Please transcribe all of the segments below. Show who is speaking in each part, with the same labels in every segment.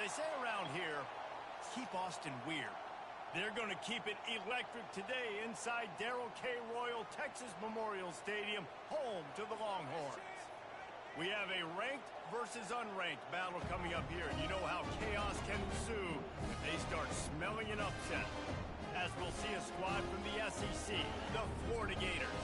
Speaker 1: they say around here, keep Austin weird. They're going to keep it electric today inside Darrell K. Royal Texas Memorial Stadium, home to the Longhorns. We have a ranked versus unranked battle coming up here. You know how chaos can ensue if they start smelling an upset. As we'll see a squad from the SEC, the Florida Gators,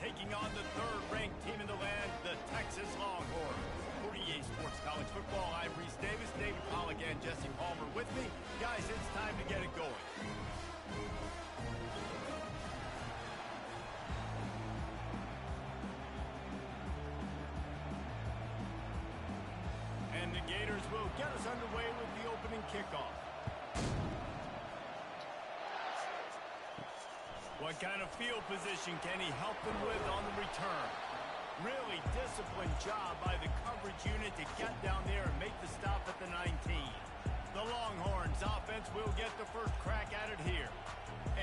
Speaker 1: taking on the third-ranked team in the land, the Texas Longhorns. For EA Sports College Football, I'm Reese Davis, David Pollack, and Jesse Palmer with me. Guys, it's time to get it going. And the Gators will get us underway with the opening kickoff. What kind of field position can he help them with on the return? Really disciplined job by the coverage unit to get down there and make the stop at the 19. The Longhorns offense will get the first crack at it here.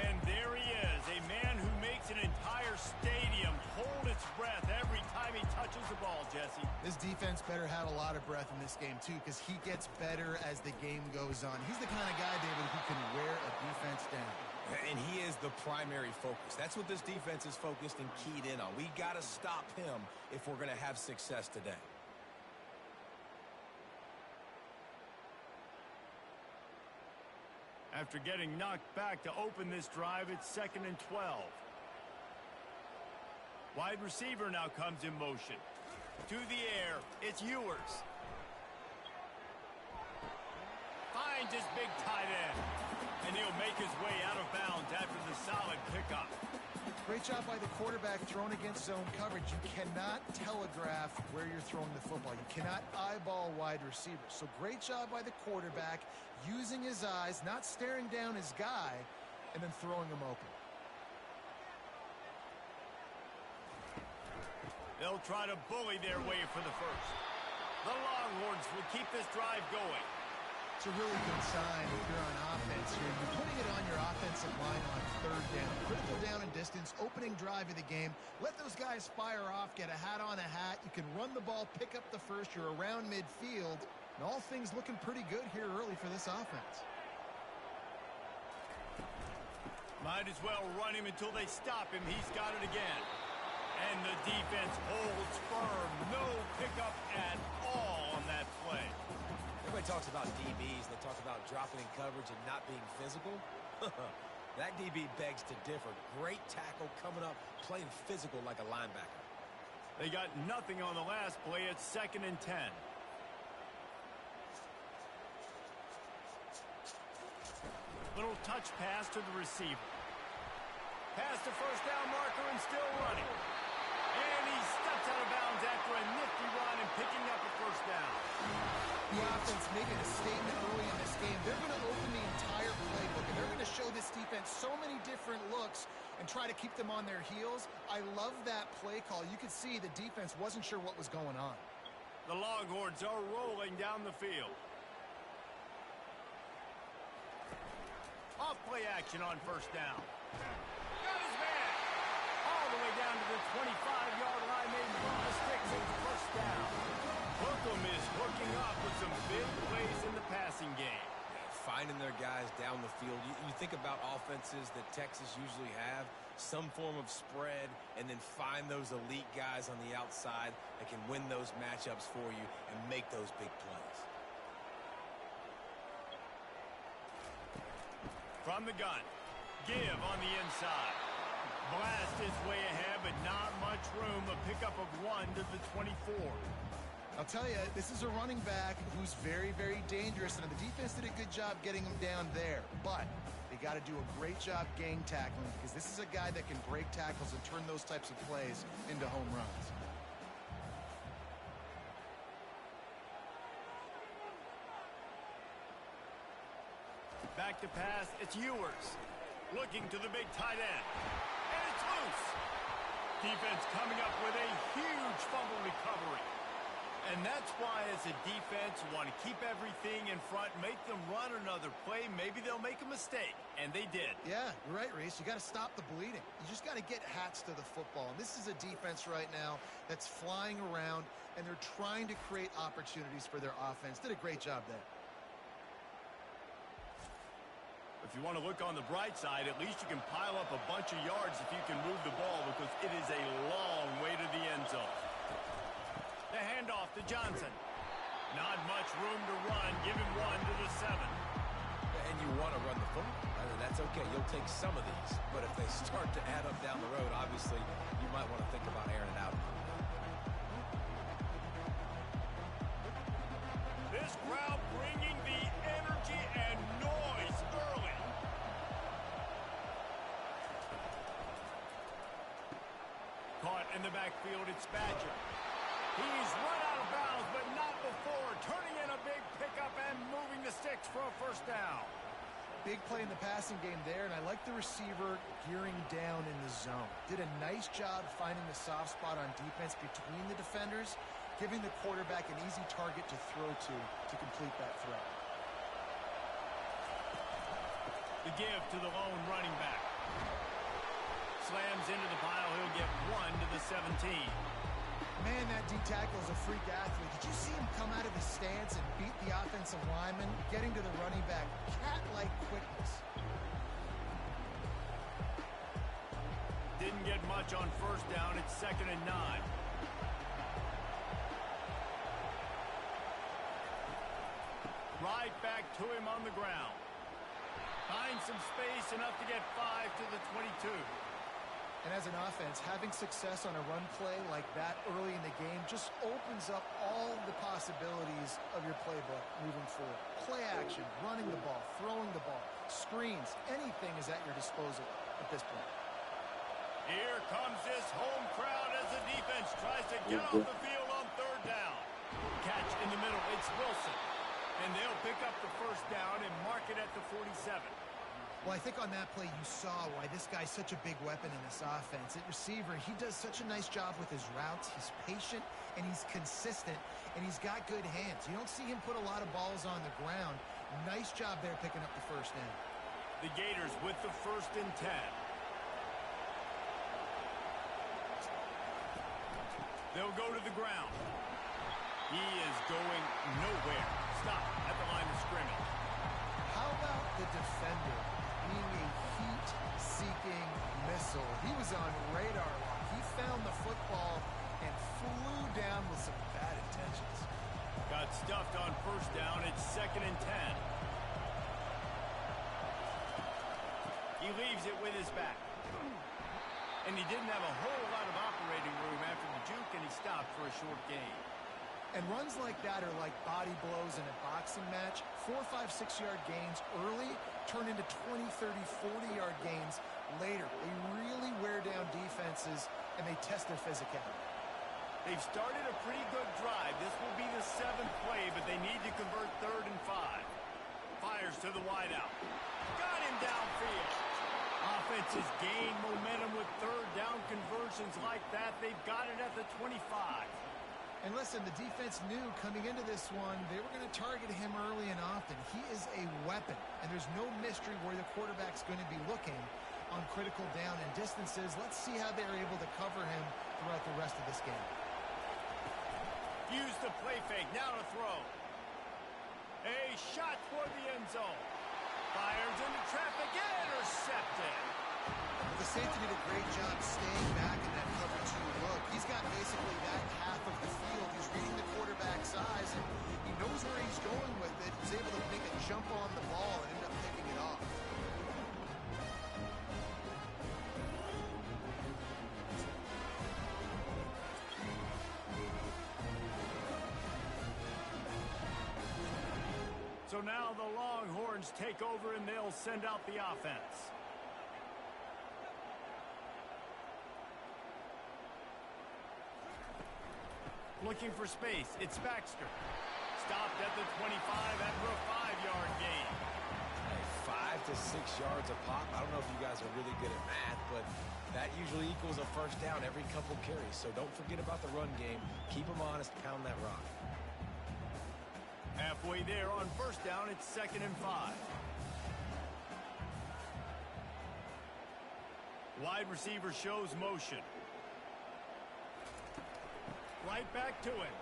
Speaker 1: And there he is, a man who makes an entire stadium hold its breath every time he touches the ball, Jesse.
Speaker 2: This defense better have a lot of breath in this game, too, because he gets better as the game goes on. He's the kind of guy, David, who can wear a defense down.
Speaker 3: And he is the primary focus. That's what this defense is focused and keyed in on. We got to stop him if we're going to have success today.
Speaker 1: After getting knocked back to open this drive, it's 2nd and 12. Wide receiver now comes in motion. To the air, it's Ewers. Finds his big tight end. And he'll make his way out of bounds after the solid pickup.
Speaker 2: Great job by the quarterback thrown against zone coverage. You cannot telegraph where you're throwing the football. You cannot eyeball wide receivers. So great job by the quarterback using his eyes, not staring down his guy, and then throwing him open.
Speaker 1: They'll try to bully their way for the first. The Longhorns will keep this drive going.
Speaker 2: It's a really good sign if you're on offense here. You're putting it on your offensive line on 3rd down. Critical down and distance, opening drive of the game. Let those guys fire off, get a hat on a hat. You can run the ball, pick up the first. You're around midfield. And all things looking pretty good here early for this offense.
Speaker 1: Might as well run him until they stop him. He's got it again. And the defense holds firm. No pickup at all on that play.
Speaker 3: Everybody talks about DBs. They talk about dropping in coverage and not being physical. That DB begs to differ. Great tackle coming up, playing physical like a linebacker.
Speaker 1: They got nothing on the last play. It's 2nd and 10. Little touch pass to the receiver. Pass to first down marker and still running. And he steps out of bounds after a nifty run and picking up a first down.
Speaker 2: The offense making a statement early in this game. They're going to open the entire playbook, and they're going to show this defense so many different looks and try to keep them on their heels. I love that play call. You could see the defense wasn't sure what was going on.
Speaker 1: The Longhorns are rolling down the field. Off play action on first down. Got his man. All the way down to the 25-yard line. They move the sticks into first down. Hookham is hooking up with some big plays in the passing game.
Speaker 3: Finding their guys down the field. You think about offenses that Texas usually have, some form of spread, and then find those elite guys on the outside that can win those matchups for you and make those big plays.
Speaker 1: From the gun, give on the inside. Blast his way ahead, but not much room. A pickup of 1 to the 24.
Speaker 2: I'll tell you, this is a running back who's very, very dangerous, and the defense did a good job getting him down there. But they got to do a great job gang tackling because this is a guy that can break tackles and turn those types of plays into home runs.
Speaker 1: Back to pass, it's Ewers. Looking to the big tight end. And it's loose. Defense coming up with a huge fumble recovery. And that's why, as a defense, you want to keep everything in front, make them run another play. Maybe they'll make a mistake, and they did.
Speaker 2: Yeah, you're right, Reese. You got to stop the bleeding. You just got to get hats to the football. And this is a defense right now that's flying around, and they're trying to create opportunities for their offense. Did a great job there.
Speaker 1: If you want to look on the bright side, at least you can pile up a bunch of yards if you can move the ball, because it is a long way to the end zone. The handoff to Johnson. Not much room to run. Give him 1 to the 7.
Speaker 3: And you want to run the football. That's okay. You'll take some of these. But if they start to add up down the road, obviously, you might want to think about airing it out.
Speaker 1: This crowd bringing the energy and noise early. Caught in the backfield, it's Badger. He's run out of bounds, but not before. Turning in a big pickup and moving the sticks for a first down.
Speaker 2: Big play in the passing game there, and I like the receiver gearing down in the zone. Did a nice job finding the soft spot on defense between the defenders, giving the quarterback an easy target to throw to complete that threat.
Speaker 1: The give to the lone running back. Slams into the pile. He'll get 1 to the 17.
Speaker 2: Man, that D-tackle is a freak athlete. Did you see him come out of his stance and beat the offensive lineman, getting to the running back? Cat-like quickness.
Speaker 1: Didn't get much on first down. It's 2nd and 9. Right back to him on the ground. Finds some space, enough to get 5 to the 22.
Speaker 2: And as an offense, having success on a run play like that early in the game just opens up all the possibilities of your playbook moving forward. Play action, running the ball, throwing the ball, screens, anything is at your disposal at this point.
Speaker 1: Here comes this home crowd as the defense tries to get off the field on 3rd down. Catch in the middle, it's Wilson. And they'll pick up the first down and mark it at the 47.
Speaker 2: Well, I think on that play you saw why this guy's such a big weapon in this offense. At receiver, he does such a nice job with his routes. He's patient, and he's consistent, and he's got good hands. You don't see him put a lot of balls on the ground. Nice job there picking up the first down.
Speaker 1: The Gators with the 1st and 10. They'll go to the ground. He is going nowhere. Stop at the line of scrimmage.
Speaker 2: How about the defender being a heat-seeking missile? He was on radar lock. He found the football and flew down with some bad intentions.
Speaker 1: Got stuffed on first down. It's 2nd and 10. He leaves it with his back. And he didn't have a whole lot of operating room after the juke, and he stopped for a short gain.
Speaker 2: And runs like that are like body blows in a boxing match. 4, 5, 6-yard gains early turn into 20, 30, 40-yard gains later. They really wear down defenses, and they test their physicality.
Speaker 1: They've started a pretty good drive. This will be the 7th play, but they need to convert 3rd and 5. Fires to the wideout. Got him downfield. Offenses gain momentum with 3rd down conversions like that. They've got it at the 25.
Speaker 2: And listen, the defense knew coming into this one, they were going to target him early and often. He is a weapon, and there's no mystery where the quarterback's going to be looking on critical down and distances. Let's see how they're able to cover him throughout the rest of this game.
Speaker 1: Use the play fake, now to throw. A shot toward the end zone. Fires into traffic, intercepted.
Speaker 2: The safety did a great job staying back in that cover 2 look. He's got basically that half of the field. He's reading the quarterback's eyes, and he knows where he's going with it. He's able to make a jump on the ball and end up picking it off.
Speaker 1: So now the Longhorns take over, and they'll send out the offense. Looking for space. It's Baxter. Stopped at the 25 after a 5-yard gain.
Speaker 3: Hey, 5 to 6 yards a pop. I don't know if you guys are really good at math, but that usually equals a first down every couple carries. So don't forget about the run game. Keep them honest. Pound that rock.
Speaker 1: Halfway there on first down, it's 2nd and 5. Wide receiver shows motion. Right back to him.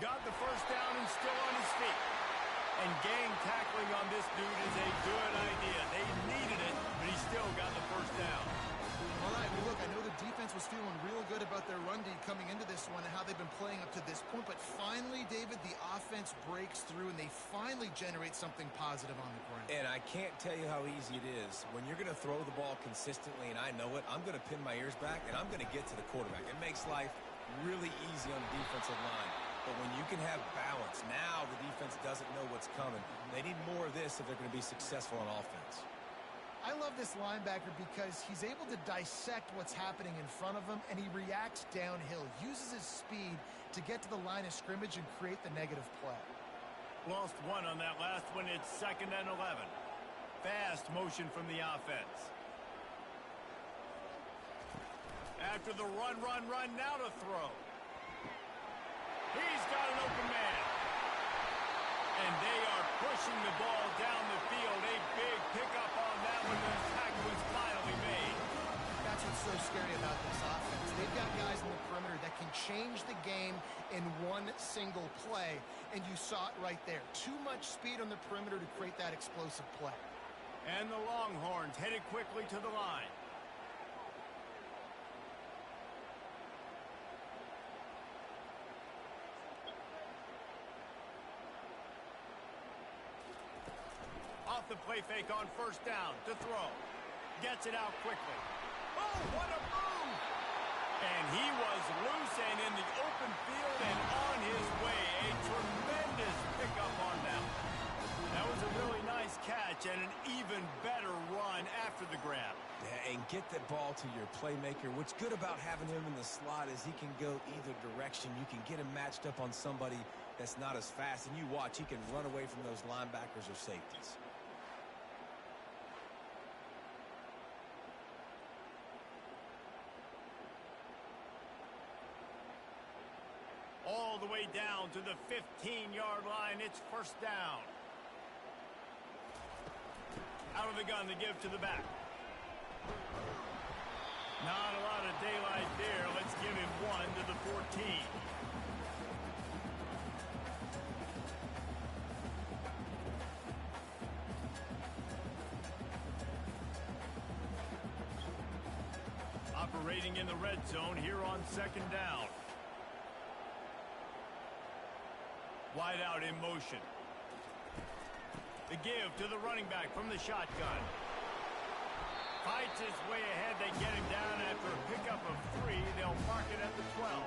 Speaker 1: Got the first down and still on his feet. And gang tackling on this dude is a good idea. They
Speaker 2: uncertainty coming into this one and how they've been playing up to this point. But finally, David, the offense breaks through and they finally generate something positive on the ground.
Speaker 3: And I can't tell you how easy it is. When you're going to throw the ball consistently, and I know it, I'm going to pin my ears back and I'm going to get to the quarterback. It makes life really easy on the defensive line. But when you can have balance, now the defense doesn't know what's coming. They need more of this if they're going to be successful on offense.
Speaker 2: I love this linebacker because he's able to dissect what's happening in front of him, and he reacts downhill, uses his speed to get to the line of scrimmage and create the negative play.
Speaker 1: Lost one on that last one. It's 2nd and 11. Fast motion from the offense. After the run, now to throw. He's got an open man. And they are pushing the ball down the field. A big pickup on that one. The tackle was finally made.
Speaker 2: That's what's so scary about this offense. They've got guys in the perimeter that can change the game in one single play. And you saw it right there. Too much speed on the perimeter to create that explosive play.
Speaker 1: And the Longhorns headed quickly to the line. Off the play fake on 1st down to throw. Gets it out quickly. Oh, what a move! And he was loose and in the open field and on his way. A tremendous pickup on them. That was a really nice catch and an even better run after the grab.
Speaker 3: Yeah, and get the ball to your playmaker. What's good about having him in the slot is he can go either direction. You can get him matched up on somebody that's not as fast. And you watch, he can run away from those linebackers or safeties.
Speaker 1: All the way down to the 15-yard line. It's 1st down. Out of the gun to give to the back. Not a lot of daylight there. Let's give him 1 to the 14. Operating in the red zone here on 2nd down. Wide out in motion. The give to the running back from the shotgun. Fights his way ahead. They get him down after a pickup of 3. They'll mark it at the 12.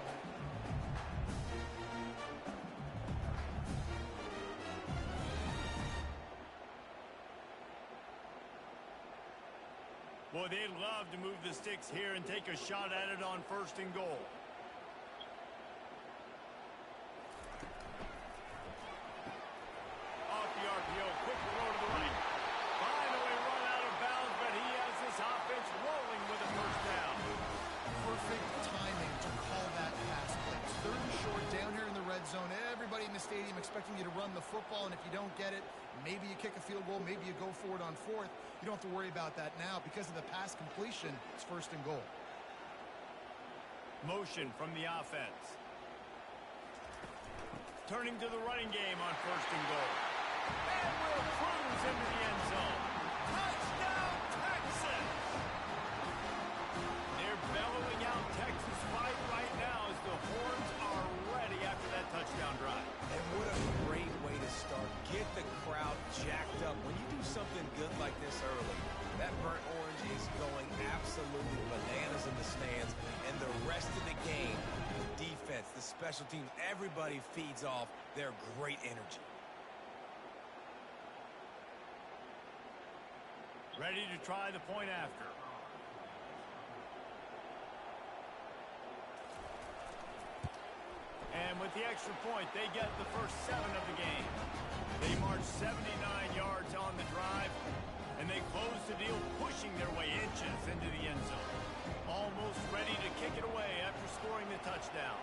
Speaker 1: Boy, they'd love to move the sticks here and take a shot at it on 1st and goal. Quick throw to the right. Finally run out of bounds, but he has this offense rolling with a 1st down.
Speaker 2: Perfect timing to call that pass play. 3rd and short down here in the red zone. Everybody in the stadium expecting you to run the football, and if you don't get it, maybe you kick a field goal, maybe you go for it on 4th. You don't have to worry about that now. Because of the pass completion, it's 1st and goal.
Speaker 1: Motion from the offense. Turning to the running game on 1st and goal. And will cruise into the end zone. Touchdown, Texas! They're bellowing out Texas fight right now as the Horns are ready after that touchdown drive.
Speaker 3: And what a great way to start. Get the crowd jacked up. When you do something good like this early, that burnt orange is going absolutely bananas in the stands. And the rest of the game, the defense, the special teams, everybody feeds off their great energy.
Speaker 1: Ready to try the point after. And with the extra point, they get the first 7 of the game. They march 79 yards on the drive, and they close the deal, pushing their way inches into the end zone. Almost ready to kick it away after scoring the touchdown.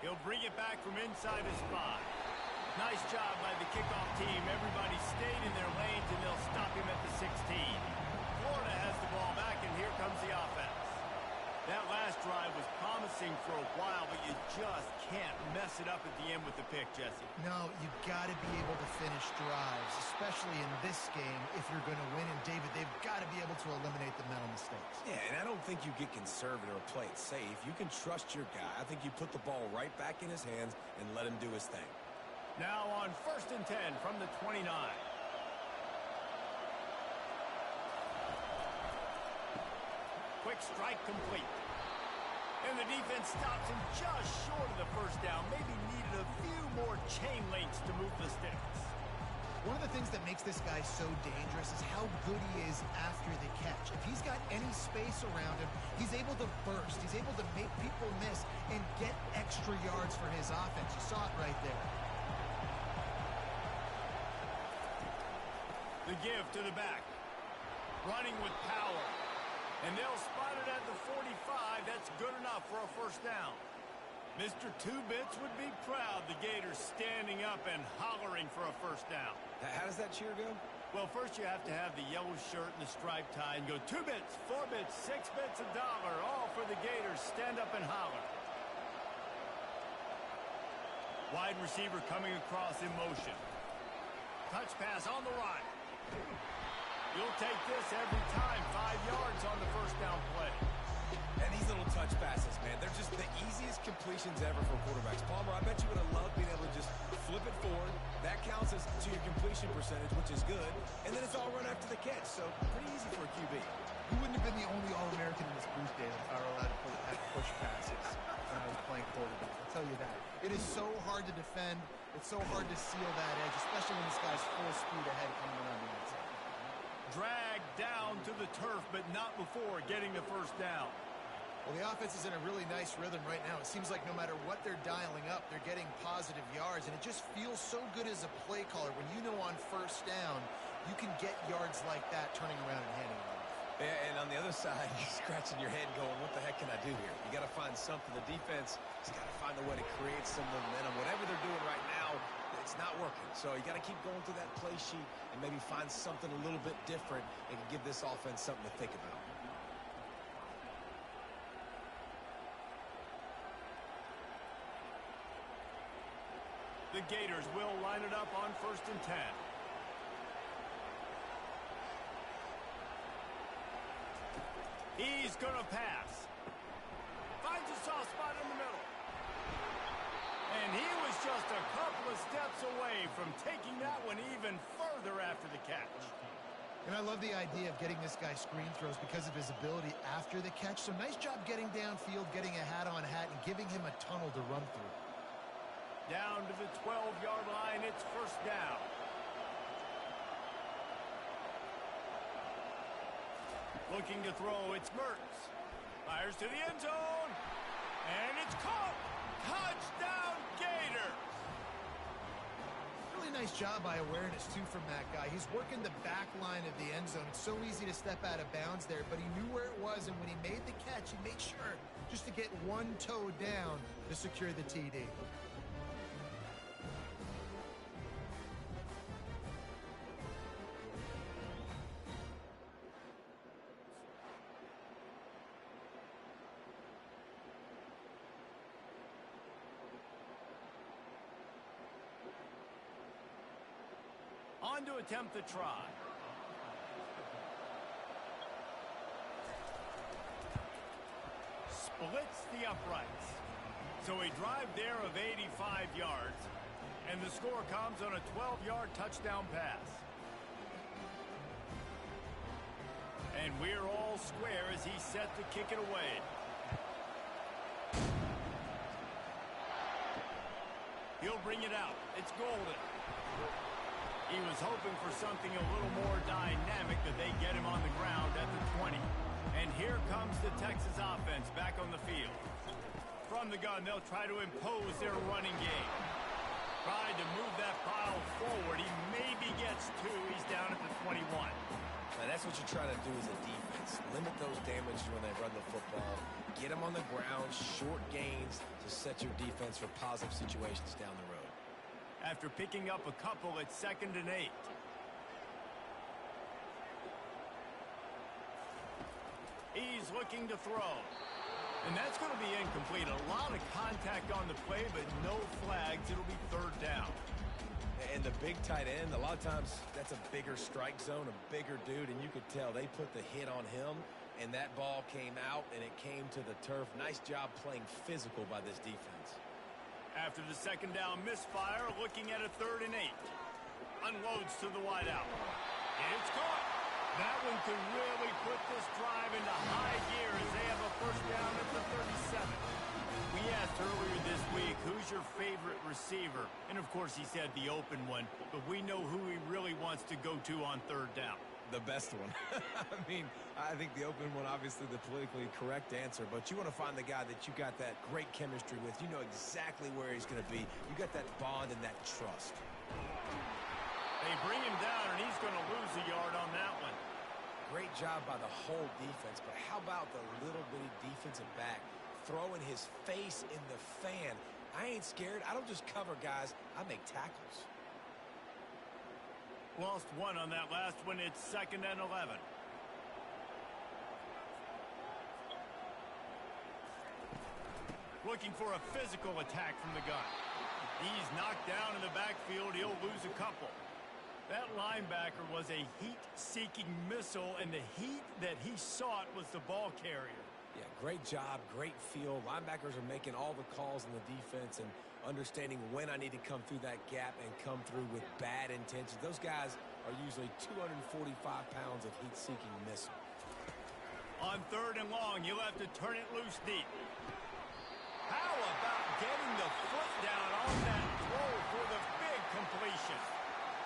Speaker 1: He'll bring it back from inside his spot. Nice job by the kickoff team. Everybody stayed in their lanes, and they'll stop him at the 16. Florida has the ball back, and here comes the offense. That last drive was promising for a while, but you just can't mess it up at the end with the pick, Jesse.
Speaker 2: No, you've got to be able to finish drives, especially in this game if you're going to win. And, David, they've got to be able to eliminate the mental mistakes.
Speaker 3: Yeah, and I don't think you get conservative or play it safe. You can trust your guy. I think you put the ball right back in his hands and let him do his thing.
Speaker 1: Now on 1st and 10 from the 29. Quick strike complete. And the defense stops him just short of the first down. Maybe needed a few more chain links to move the sticks.
Speaker 2: One of the things that makes this guy so dangerous is how good he is after the catch. If he's got any space around him, he's able to burst. He's able to make people miss and get extra yards for his offense. You saw it right there.
Speaker 1: The give to the back. Running with power. And they'll spot it at the 45. That's good enough for a first down. Mr. Two-Bits would be proud. The Gators standing up and hollering for a first down.
Speaker 3: How does that cheer go?
Speaker 1: Well, first you have to have the yellow shirt and the striped tie and go 2 bits, 4 bits, 6 bits, $1, all for the Gators. Stand up and holler. Wide receiver coming across in motion. Touch pass on the right. You'll take this every time. 5 yards on the first down play.
Speaker 3: And these little touch passes, man, they're just the easiest completions ever for quarterbacks. Palmer, I bet you would have loved being able to just flip it forward. That counts as to your completion percentage, which is good. And then it's all run after the catch, so pretty easy for a QB.
Speaker 2: He wouldn't have been the only All-American in this booth, David, if I were allowed to have push passes when I was playing quarterback. I'll tell you that. It is so hard to defend. It's so hard to seal that edge, especially when this guy's full speed ahead coming around the outside.
Speaker 1: Dragged down to the turf, but not before getting the first down.
Speaker 2: Well, the offense is in a really nice rhythm right now. It seems like no matter what they're dialing up, they're getting positive yards, and it just feels so good as a play caller when you know on first down you can get yards like that turning around and handing it off.
Speaker 3: Yeah, and on the other side, you're scratching your head going, what the heck can I do here? You got to find something. The defense has got to find a way to create some momentum. Whatever they're doing right now, it's not working. So you got to keep going through that play sheet and maybe find something a little bit different and give this offense something to think about.
Speaker 1: The Gators will line it up on 1st and 10. He's going to pass. Finds a soft spot in the middle. And he was just a couple of steps away from taking that one even further after the catch.
Speaker 2: And I love the idea of getting this guy screen throws because of his ability after the catch. So nice job getting downfield, getting a hat-on-hat, and giving him a tunnel to run through.
Speaker 1: Down to the 12-yard line, it's first down. Looking to throw, it's Mertz. Fires to the end zone. And it's caught. Touchdown, Gators.
Speaker 2: Really nice job by awareness, too, from that guy. He's working the back line of the end zone. It's so easy to step out of bounds there, but he knew where it was, and when he made the catch, he made sure just to get one toe down to secure the TD.
Speaker 1: On to attempt the try. Splits the uprights. So a drive there of 85 yards. And the score comes on a 12-yard touchdown pass. And we're all square as he's set to kick it away. He'll bring it out. It's Golden. He was hoping for something a little more dynamic, but they get him on the ground at the 20. And here comes the Texas offense back on the field. From the gun, they'll try to impose their running game. Tried to move that pile forward. He maybe gets 2. He's down at the 21.
Speaker 3: And that's what you're trying to do as a defense. Limit those damages when they run the football. Get them on the ground, short gains to set your defense for positive situations down the road.
Speaker 1: After picking up a couple, it's 2nd and 8. He's looking to throw. And that's going to be incomplete. A lot of contact on the play, but no flags. It'll be 3rd down.
Speaker 3: And the big tight end, a lot of times that's a bigger strike zone, a bigger dude, and you could tell they put the hit on him, and that ball came out, and it came to the turf. Nice job playing physical by this defense.
Speaker 1: After the second down misfire, looking at a 3rd and 8. Unloads to the wideout. It's caught. That one could really put this drive into high gear as they have a first down at the 37. We asked earlier this week, who's your favorite receiver? And, of course, he said the open one, but we know who he really wants to go to on 3rd down.
Speaker 3: The best one. I mean, I think the open one, obviously the politically correct answer, but you want to find the guy that you got that great chemistry with. You know exactly where he's going to be. You got that bond and that trust.
Speaker 1: They bring him down, and he's going to lose a yard on that one.
Speaker 3: Great job by the whole defense, but how about the little bitty defensive back throwing his face in the fan? I ain't scared. I don't just cover guys. I make tackles.
Speaker 1: Lost one on that last one. It's 2nd and 11. Looking for a physical attack from the gun. He's knocked down in the backfield. He'll lose a couple. That linebacker was a heat-seeking missile, and the heat that he sought was the ball carrier.
Speaker 3: Yeah, great job, great feel. Linebackers are making all the calls in the defense and understanding when I need to come through that gap and come through with bad intentions. Those guys are usually 245 pounds of heat-seeking missile.
Speaker 1: On 3rd and long, you'll have to turn it loose deep. How about getting the foot down on that throw for the big completion?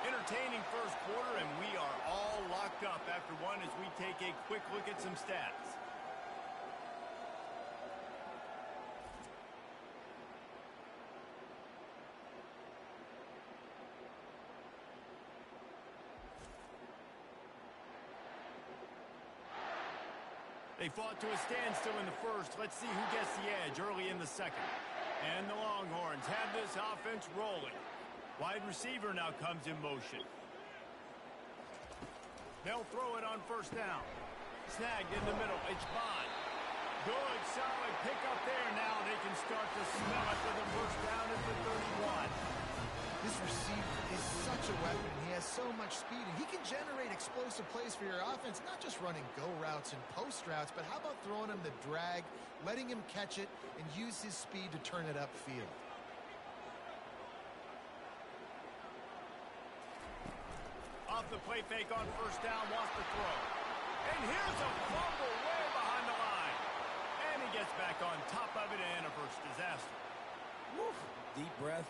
Speaker 1: Entertaining first quarter, and we are all locked up after one as we take a quick look at some stats. They fought to a standstill in the first. Let's see who gets the edge early in the second. And the Longhorns have this offense rolling. Wide receiver now comes in motion. They'll throw it on 1st down. Snagged in the middle. It's Bond. Good, solid pickup there. Now they can start to smell it for the first down at the 31.
Speaker 2: This receiver is such a weapon. He has so much speed, and he can generate explosive plays for your offense, not just running go routes and post routes, but how about throwing him the drag, letting him catch it, and use his speed to turn it upfield.
Speaker 1: Off the play fake on 1st down, wants to throw. And here's a fumble way behind the line. And he gets back on top of it and averts disaster.
Speaker 3: Woof. Deep breath.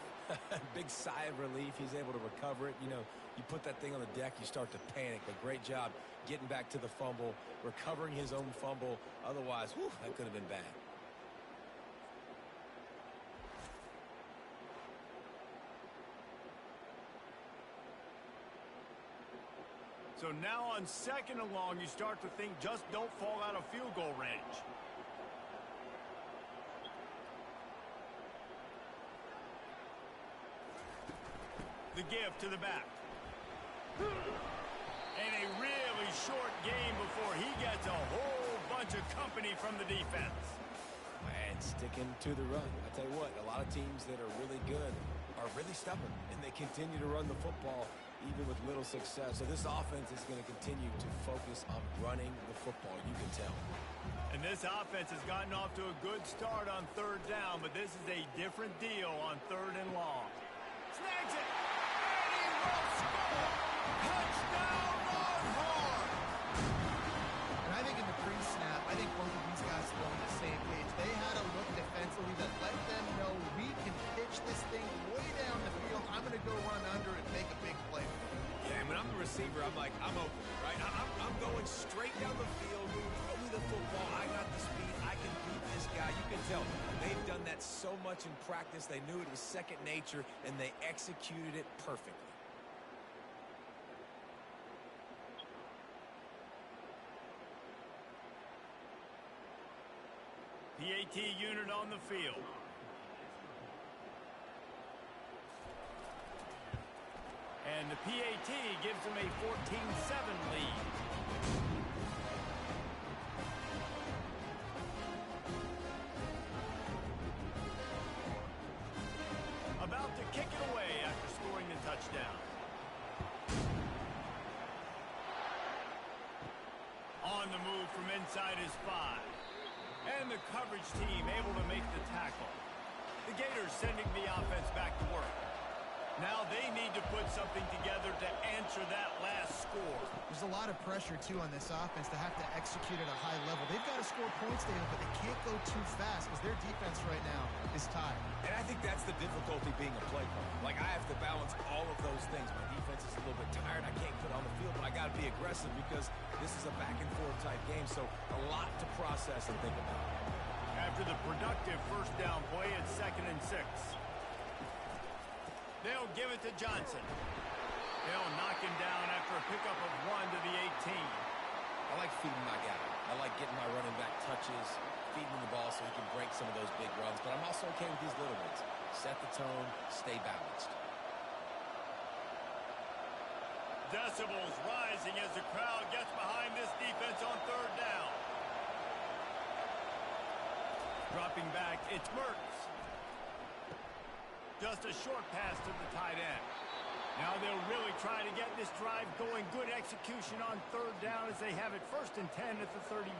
Speaker 3: Big sigh of relief. He's able to recover it. You know, you put that thing on the deck, you start to panic. But great job getting back to the fumble, recovering his own fumble. Otherwise, whew, that could have been bad.
Speaker 1: So now on 2nd and long, you start to think just don't fall out of field goal range. The give to the back. And a really short game before he gets a whole bunch of company from the defense.
Speaker 3: And sticking to the run. I tell you what, a lot of teams that are really good are really stubborn, and they continue to run the football even with little success. So this offense is going to continue to focus on running the football, you can tell.
Speaker 1: And this offense has gotten off to a good start on 3rd down, but this is a different deal on 3rd and long. Snags it, and he will score! Touchdown, Longhorns!
Speaker 2: And I think in the pre-snap, I think both of these guys were on the same page. They had a look defensively that let them know we can pitch this thing way down the field. I'm going to go run under and make a big play.
Speaker 3: Yeah, and when I'm the receiver, I'm like, I'm open, right? I'm going straight down the field. Throw me the football. I got the speed. I can beat this guy. You can tell they've done that so much in practice. They knew it was second nature, and they executed it perfectly.
Speaker 1: PAT unit on the field. And the PAT gives them a 14-7 lead. About to kick it away after scoring the touchdown. inside his 5. And the coverage team able to make the tackle. The Gators sending the offense back to work. Now they need to put something together to answer that last score.
Speaker 2: There's a lot of pressure, too, on this offense to have to execute at a high level. They've got to score points, David, but they can't go too fast because their defense right now is tied.
Speaker 3: And I think that's the difficulty being a play caller. Like, I have to balance all of those things. My defense is a little bit tired. I can't put on the field, but I got to be aggressive because this is a back-and-forth type game, so a lot to process and think about.
Speaker 1: After the productive first down play, it's 2nd and 6. They'll give it to Johnson. They'll knock him down after a pickup of 1 to the 18.
Speaker 3: I like feeding my guy. I like getting my running back touches, feeding him the ball so he can break some of those big runs. But I'm also okay with these little ones. Set the tone, stay balanced.
Speaker 1: Decibels rising as the crowd gets behind this defense on 3rd down. Dropping back, it's Mertz. Just a short pass to the tight end. Now they'll really try to get this drive going. Good execution on 3rd down as they have it 1st and 10 at the 31.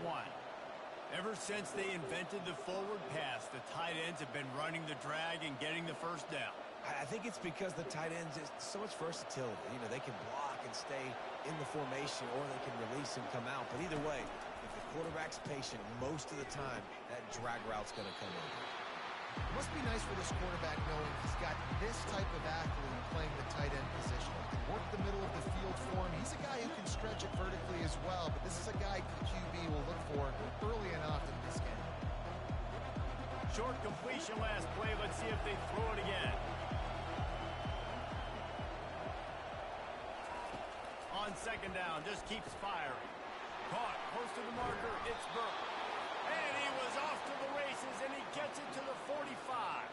Speaker 1: Ever since they invented the forward pass, the tight ends have been running the drag and getting the 1st down.
Speaker 3: I think it's because the tight ends is so much versatility. You know, they can block and stay in the formation, or they can release and come out. But either way, if the quarterback's patient most of the time, that drag route's going to come in.
Speaker 2: It must be nice for this quarterback knowing he's got this type of athlete playing the tight end position. He can work the middle of the field for him. He's a guy who can stretch it vertically as well, but this is a guy QB will look for early and often in this game.
Speaker 1: Short completion last play. Let's see if they throw it again. On 2nd down, just keeps firing. Caught close to the marker. It's Burke. And he was off to the races, and he gets it to the 45.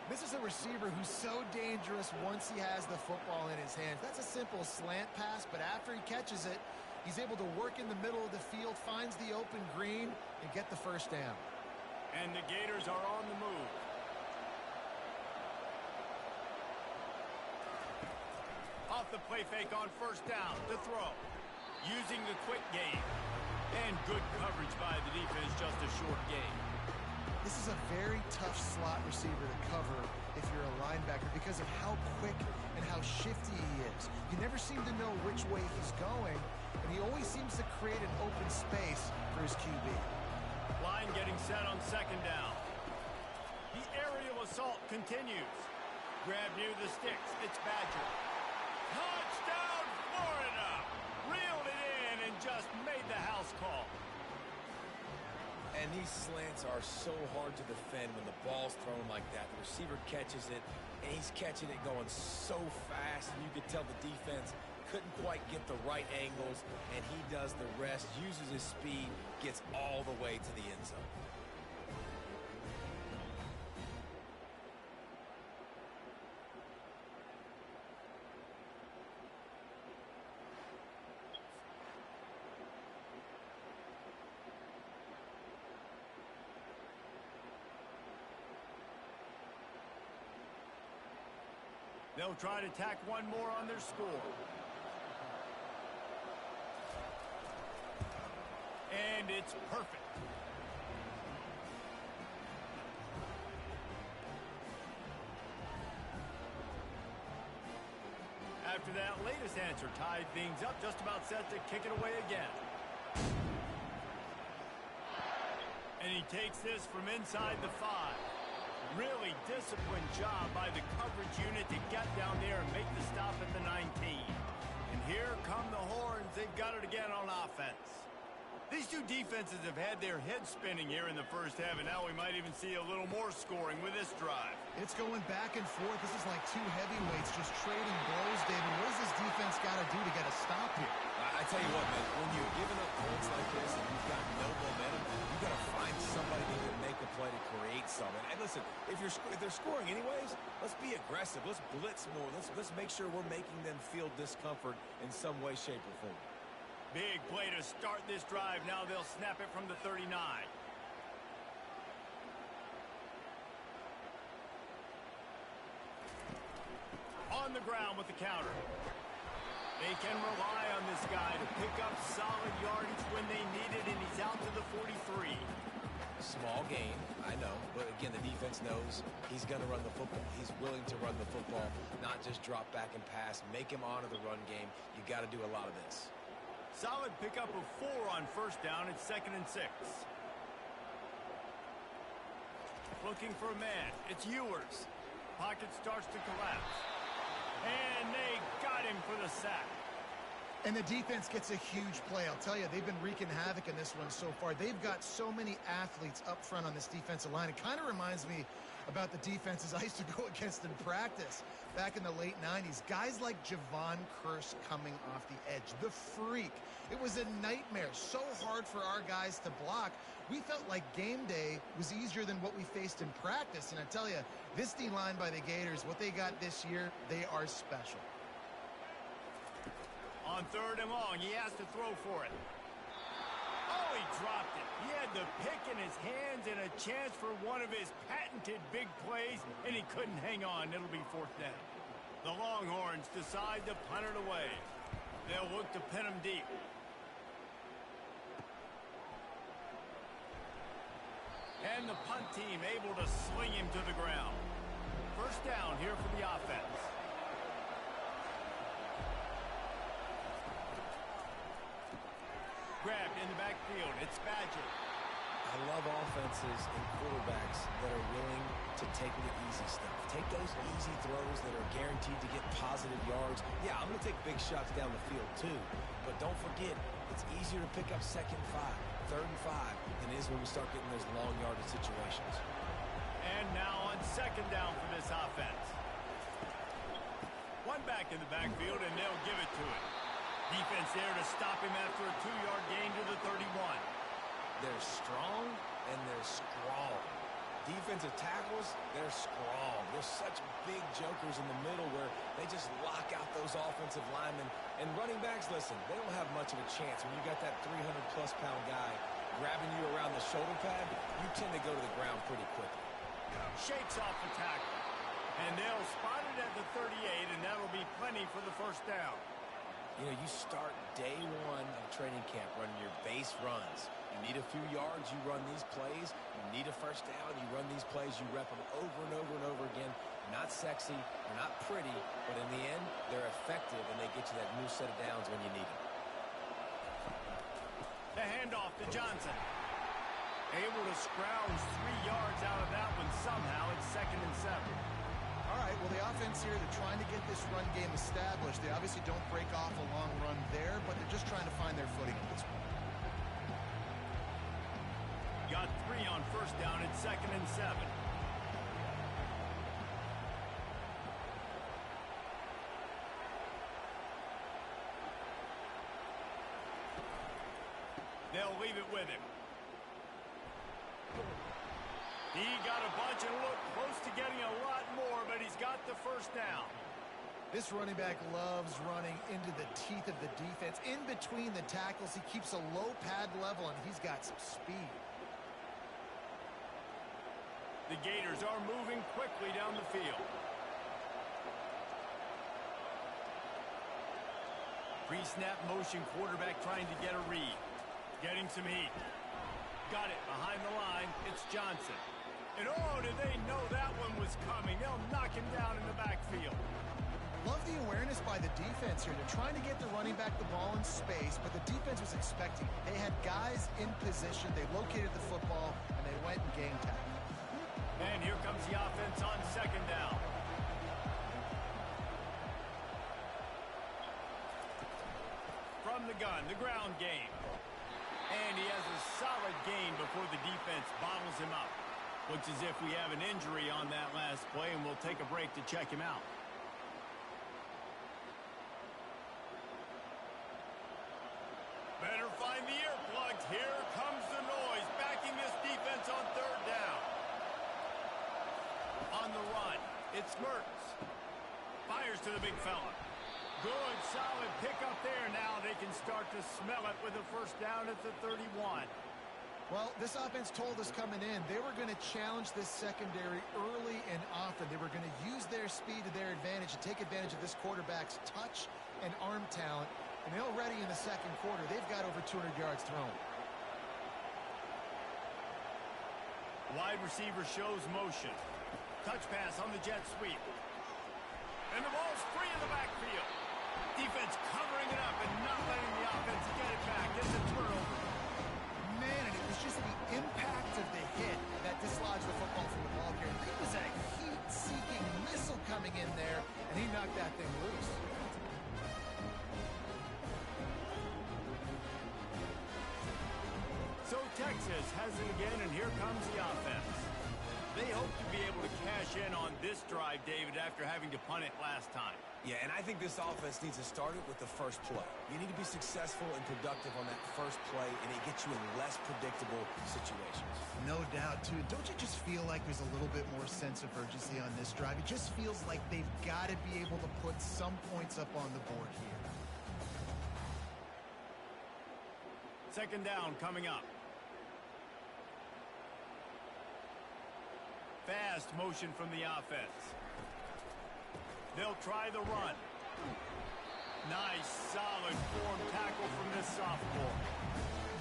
Speaker 2: This is a receiver who's so dangerous once he has the football in his hands. That's a simple slant pass, but after he catches it, he's able to work in the middle of the field, finds the open green, and get the 1st down.
Speaker 1: And the Gators are on the move. Off the play fake on 1st down to throw. Using the quick game. And good coverage by the defense, just a short game.
Speaker 2: This is a very tough slot receiver to cover if you're a linebacker because of how quick and how shifty he is. You never seem to know which way he's going, and he always seems to create an open space for his QB.
Speaker 1: Line getting set on 2nd down. The aerial assault continues. Grab near the sticks. It's Badger. Touchdown, Florida! Reeled it in and just made the house call.
Speaker 3: And these slants are so hard to defend when the ball's thrown like that. The receiver catches it, and he's catching it going so fast, and you could tell the defense couldn't quite get the right angles, and he does the rest, uses his speed, gets all the way to the end zone.
Speaker 1: They'll try to tack one more on their score. And it's perfect. After that latest answer tied things up, just about set to kick it away again. And he takes this from inside the 5. Really disciplined job by the coverage unit to get down there and make the stop at the 19. And here come the Horns. They've got it again on offense. These two defenses have had their heads spinning here in the 1st half, and now we might even see a little more scoring with this drive.
Speaker 2: It's going back and forth. This is like two heavyweights just trading blows, David. What does this defense got to do to get a stop here?
Speaker 3: I tell you what, man, when you're giving up points like this and you've got no momentum, you've got to find somebody that can make a play to create something. And listen, if they're scoring anyways, let's be aggressive. Let's blitz more. Let's make sure we're making them feel discomfort in some way, shape, or form.
Speaker 1: Big play to start this drive. Now they'll snap it from the 39. On the ground with the counter. They They can rely on this guy to pick up solid yardage when they need it, and he's out to the 43.
Speaker 3: Small gain, I know, but again, the defense knows he's going to run the football. He's willing to run the football, not just drop back and pass. Make him honor the run game. You got to do a lot of this.
Speaker 1: Solid pickup of 4 on first down. It's 2nd and 6. Looking for a man. It's Ewers. Pocket starts to collapse. And they got him for the sack.
Speaker 2: And the defense gets a huge play. I'll tell you, they've been wreaking havoc in this one so far. They've got so many athletes up front on this defensive line. It kind of reminds me about the defenses I used to go against in practice back in the late 90s. Guys like Javon Curse coming off the edge. The freak. It was a nightmare. So hard for our guys to block. We felt like game day was easier than what we faced in practice. And I tell you, this D-line by the Gators, what they got this year, they are special.
Speaker 1: On 3rd and long, he has to throw for it. Oh, he dropped it. He had the pick in his hands and a chance for one of his patented big plays, and he couldn't hang on. It'll be 4th down. The Longhorns decide to punt it away. They'll look to pin him deep. And the punt team able to sling him to the ground. 1st down here for the offense. Grabbed in the backfield. It's Badger.
Speaker 3: I love offenses and quarterbacks that are willing to take the easy stuff. Take those easy throws that are guaranteed to get positive yards. Yeah, I'm going to take big shots down the field too. But don't forget, it's easier to pick up 2nd and 5, 3rd and 5 than it is when we start getting those long yardage situations.
Speaker 1: And now on 2nd down for this offense. One back in the backfield, and they'll give it to him. Defense there to stop him after a 2-yard gain to the 31.
Speaker 3: They're strong and they're strong. Defensive tackles, they're strong. They're such big jokers in the middle where they just lock out those offensive linemen. And running backs, listen, they don't have much of a chance. When you got that 300-plus pound guy grabbing you around the shoulder pad, you tend to go to the ground pretty quickly.
Speaker 1: Shakes off the tackle. And they'll spot it at the 38, and that'll be plenty for the 1st down.
Speaker 3: You know, you start day 1 of training camp running your base runs. You need a few yards, you run these plays. You need a 1st down, you run these plays. You rep them over and over and over again. They're not sexy, they're not pretty, but in the end, they're effective, and they get you that new set of downs when you need them.
Speaker 1: The handoff to Johnson. Able to scrounge 3 yards out of that one somehow. It's 2nd and 7.
Speaker 2: All right, well, the offense here, they're trying to get this run game established. They obviously don't break off a long run there, but they're just trying to find their footing at this point.
Speaker 1: Got 3 on 1st down. It's 2nd and 7. They'll leave it with him. He got a bunch and looked close to getting a lot more, but he's got the 1st down.
Speaker 2: This running back loves running into the teeth of the defense. In between the tackles, he keeps a low pad level, and he's got some speed.
Speaker 1: The Gators are moving quickly down the field. Pre-snap motion, quarterback trying to get a read. Getting some heat. Got it behind the line. It's Johnson. And oh, did they know that one was coming? They'll knock him down in the backfield.
Speaker 2: Love the awareness by the defense here. They're trying to get the running back the ball in space, but the defense was expecting it. They had guys in position. They located the football, and they went and game tackled.
Speaker 1: And here comes the offense on 2nd down. From the gun, the ground game. And he has a solid gain before the defense bottles him up. Looks as if we have an injury on that last play, and we'll take a break to check him out. Better find the earplugs. Here comes the noise, backing this defense on 3rd down. On the run, it's Mertz. Fires to the big fella. Good, solid pickup there. Now they can start to smell it with a 1st down at the 31.
Speaker 2: Well, this offense told us coming in they were going to challenge this secondary early and often. They were going to use their speed to their advantage and take advantage of this quarterback's touch and arm talent, and already in the second quarter, they've got over 200 yards thrown.
Speaker 1: Wide receiver shows motion. Touch pass on the jet sweep. And the ball's free in the backfield. Defense covering it up and not letting the offense get it back. It's a turnover.
Speaker 2: Man, and it was just the impact of the hit that dislodged the football from the ball carrier. It was a heat-seeking missile coming in there, and he knocked that thing loose.
Speaker 1: So Texas has it again, and here comes the offense. They hope to be able to cash in on this drive, David, after having to punt it last time.
Speaker 3: Yeah, and I think this offense needs to start it with the first play. You need to be successful and productive on that first play, and it gets you in less predictable situations.
Speaker 2: No doubt, too. Don't you just feel like there's a little bit more sense of urgency on this drive? It just feels like they've got to be able to put some points up on the board here.
Speaker 1: Second down coming up. Fast motion from the offense. They'll try the run. Nice, solid form tackle from this sophomore.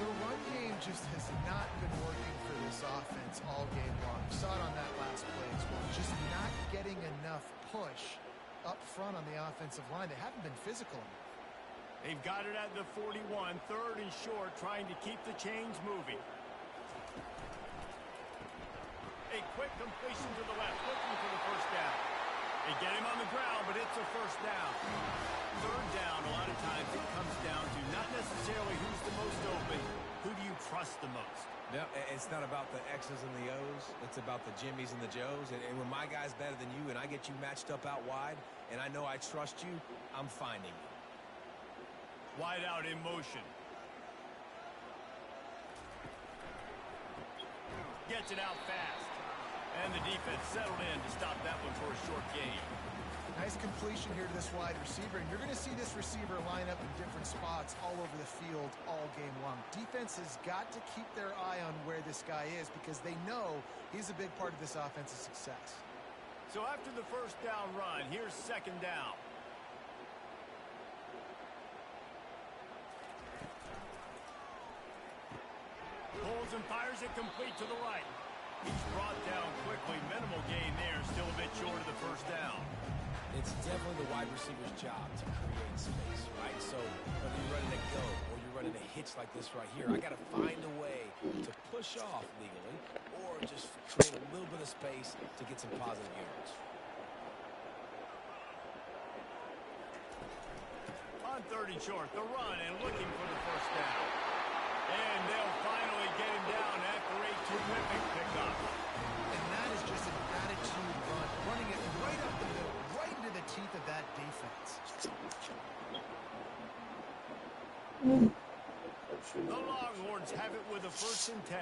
Speaker 2: The run game just has not been working for this offense all game long. You saw it on that last play as well. Just not getting enough push up front on the offensive line. They haven't been physical enough.
Speaker 1: They've got it at the 41, third and short, trying to keep the chains moving. A quick completion to the left, looking for the first down. They get him on the ground, but it's a first down. Third down, a lot of times it comes down to not necessarily who's the most open, who do you trust the most?
Speaker 3: No, it's not about the X's and the O's. It's about the Jimmies and the Joes. And when my guy's better than you and I get you matched up out wide, and I know I trust you, I'm finding you.
Speaker 1: Wide out in motion. Gets it out fast. And the defense settled in to stop that one for a short gain.
Speaker 2: Nice completion here to this wide receiver, and you're going to see this receiver line up in different spots all over the field all game long. Defense has got to keep their eye on where this guy is because they know he's a big part of this offense's success.
Speaker 1: So after the first down run, here's second down. Pulls and fires it complete to the right. He's brought down quickly. Minimal gain there. Still a bit short of the first down.
Speaker 3: It's definitely the wide receiver's job to create space, right? So whether you're running a go or you're running a hitch like this right here, I got to find a way to push off legally or just create a little bit of space to get some positive yards.
Speaker 1: On third and short, the run and looking for the first down. And they'll finally get him down after a terrific pickup.
Speaker 2: And that is just an attitude run, running it right up the middle, right into the teeth of that defense.
Speaker 1: The Longhorns have it with a 1st and 10.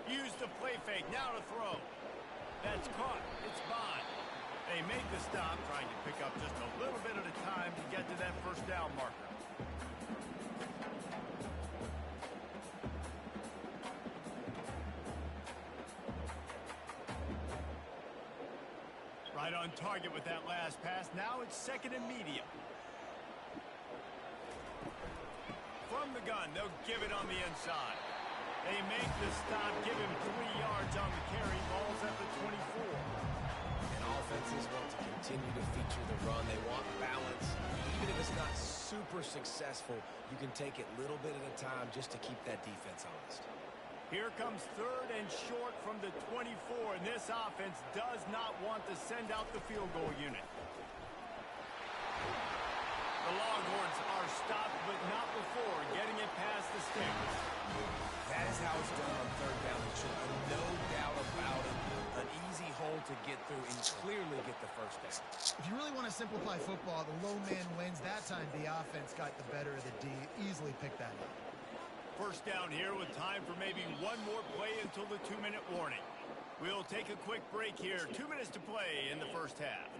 Speaker 1: Use the play fake, now to throw. That's caught. It's by. They make the stop, trying to pick up just a little bit at a time to get to that first down marker. Right on target with that last pass. Now it's second and medium. From the gun, they'll give it on the inside. They make the stop, give him 3 yards on the carry. Ball's at the 24.
Speaker 3: And offenses want to continue to feature the run. They want balance. Even if it's not super successful, you can take it little bit at a time just to keep that defense honest.
Speaker 1: Here comes third and short from the 24, and this offense does not want to send out the field goal unit. The Longhorns are stopped, but not before getting it past the sticks.
Speaker 3: That is how it's done on third down and short. No doubt about it. An easy hole to get through and clearly get the first down.
Speaker 2: If you really want to simplify football, the low man wins. That time the offense got the better of the D. Easily picked that up.
Speaker 1: First down here with time for maybe one more play until the 2-minute warning. We'll take a quick break here. 2 minutes to play in the first half.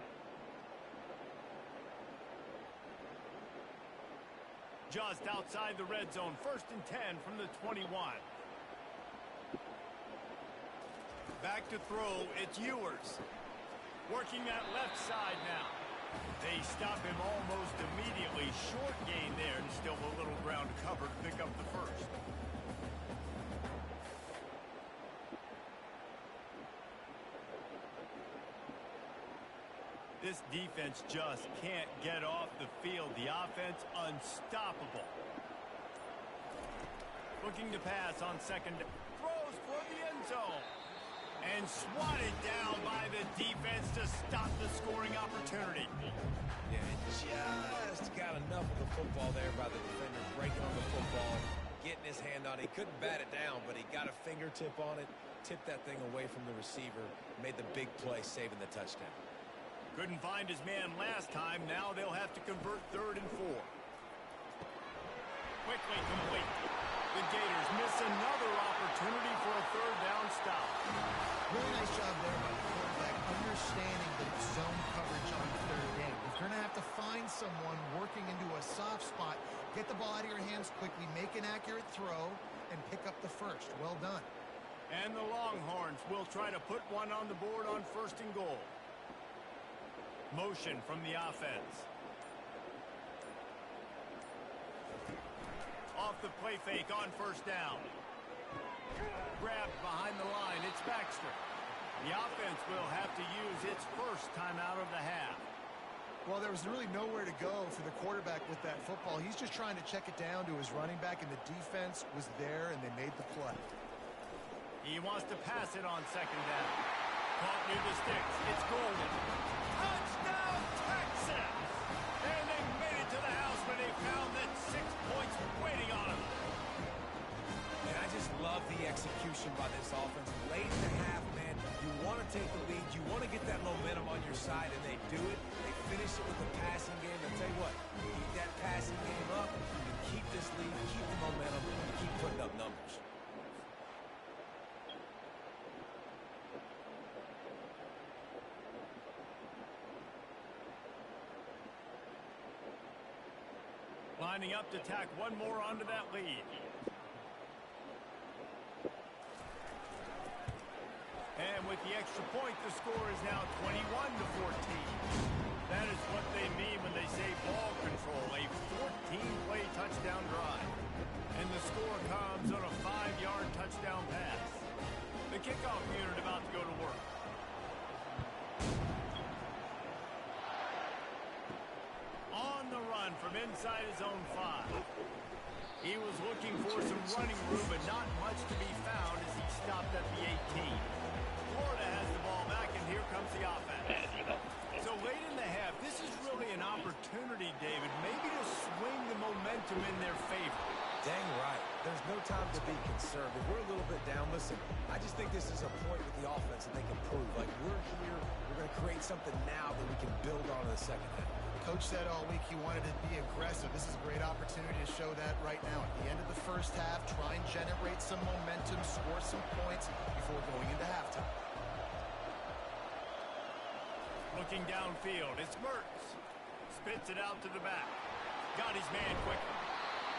Speaker 1: Just outside the red zone. 1st and 10 from the 21. Back to throw, it's Ewers. Working that left side now. They stop him almost immediately. Short gain there, and still a little ground to cover to pick up the first. This defense just can't get off the field. The offense unstoppable. Looking to pass on second. Throws for the end zone. And swatted down by the defense to stop the scoring opportunity.
Speaker 3: Yeah, just got enough of the football there by the defender, breaking on the football, getting his hand on it. He couldn't bat it down, but he got a fingertip on it, tipped that thing away from the receiver, made the big play, saving the touchdown.
Speaker 1: Couldn't find his man last time. Now they'll have to convert 3rd and 4. Quickly complete. The Gators miss another opportunity for a 3rd down stop.
Speaker 2: Really nice job there by the quarterback, understanding that it's zone coverage on 3rd down. If you're going to have to find someone working into a soft spot, get the ball out of your hands quickly, make an accurate throw, and pick up the first. Well done.
Speaker 1: And the Longhorns will try to put one on the board on 1st and goal. Motion from the offense. Off the play fake on 1st down. Grabbed behind the line. It's Baxter. The offense will have to use its first timeout of the half.
Speaker 2: Well, there was really nowhere to go for the quarterback with that football. He's just trying to check it down to his running back, and the defense was there, and they made the play.
Speaker 1: He wants to pass it on 2nd down. Caught near the sticks. It's Golden. Touchdown, Texas! And they made it to the house when they found that 6 points waiting on them.
Speaker 3: And I just love the execution by this offense. Late in the half, man, you want to take the lead. You want to get that momentum on your side, and they do it. They finish it with the passing game. I'll tell you what, keep that passing game up, you keep this lead, keep the momentum, and keep putting up numbers.
Speaker 1: Lining up to tack one more onto that lead. And with the extra point, the score is now 21-14. That is what they mean when they say ball control, a 14-play touchdown drive. And the score comes on a 5-yard touchdown pass. The kickoff unit about to go to work. On the run from inside his own 5. He was looking for some running room, but not much to be found as he stopped at the 18. Florida has the ball back, and here comes the offense. So late in the half, this is really an opportunity, David, maybe to swing the momentum in their favor.
Speaker 3: Dang right. There's no time to be conservative. We're a little bit down. Listen, I just think this is a point with the offense that they can prove. Like, we're here, we're going to create something now that we can build on in the second half.
Speaker 2: Coach said all week he wanted to be aggressive. This is a great opportunity to show that right now. At the end of the first half, try and generate some momentum, score some points before going into halftime.
Speaker 1: Looking downfield, it's Mertz. Spits it out to the back. Got his man quickly.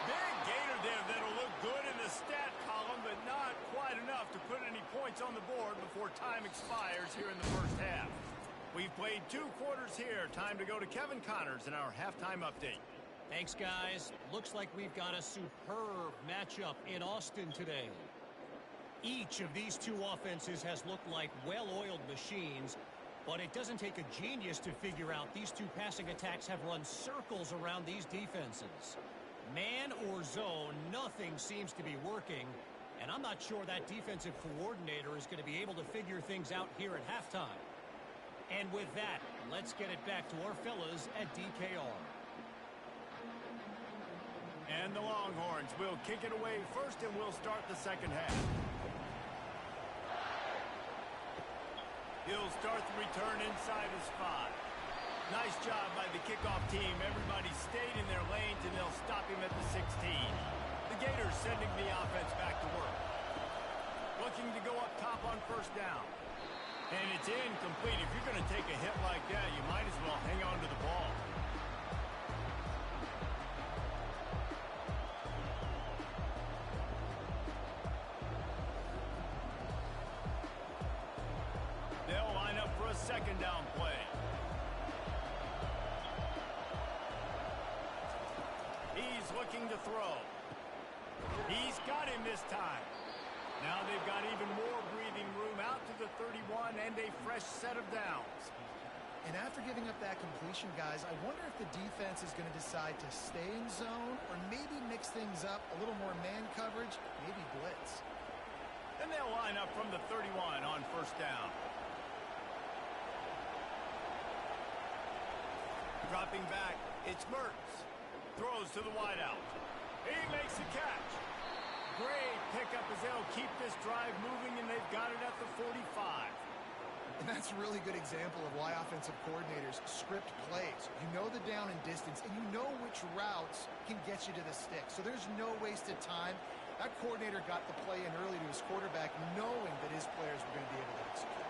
Speaker 1: Big gator there that'll look good in the stat column, but not quite enough to put any points on the board before time expires here in the first half. We've played 2 quarters here. Time to go to Kevin Connors in our halftime update.
Speaker 4: Thanks, guys. Looks like we've got a superb matchup in Austin today. Each of these 2 offenses has looked like well-oiled machines, but it doesn't take a genius to figure out these 2 passing attacks have run circles around these defenses. Man or zone, nothing seems to be working, and I'm not sure that defensive coordinator is going to be able to figure things out here at halftime. And with that, let's get it back to our fellas at DKR.
Speaker 1: And the Longhorns will kick it away first, and we'll start the second half. He'll start the return inside his 5. Nice job by the kickoff team. Everybody stayed in their lanes, and they'll stop him at the 16. The Gators sending the offense back to work. Looking to go up top on 1st down. And it's incomplete. If you're going to take a hit like that, you might as well hang on to the ball. throw. He's got him this time. Now they've got even more breathing room out to the 31 and a fresh set of downs.
Speaker 2: And after giving up that completion, guys, I wonder if the defense is going to decide to stay in zone or maybe mix things up, a little more man coverage, maybe blitz.
Speaker 1: And they'll line up from the 31 on first down. Dropping back, it's Mertz. Throws to the wideout. He makes the catch. Great pickup as they'll keep this drive moving, and they've got it at the 45.
Speaker 2: And that's a really good example of why offensive coordinators script plays. You know the down and distance, and you know which routes can get you to the stick. So there's no wasted time. That coordinator got the play in early to his quarterback, knowing that his players were going to be able to execute.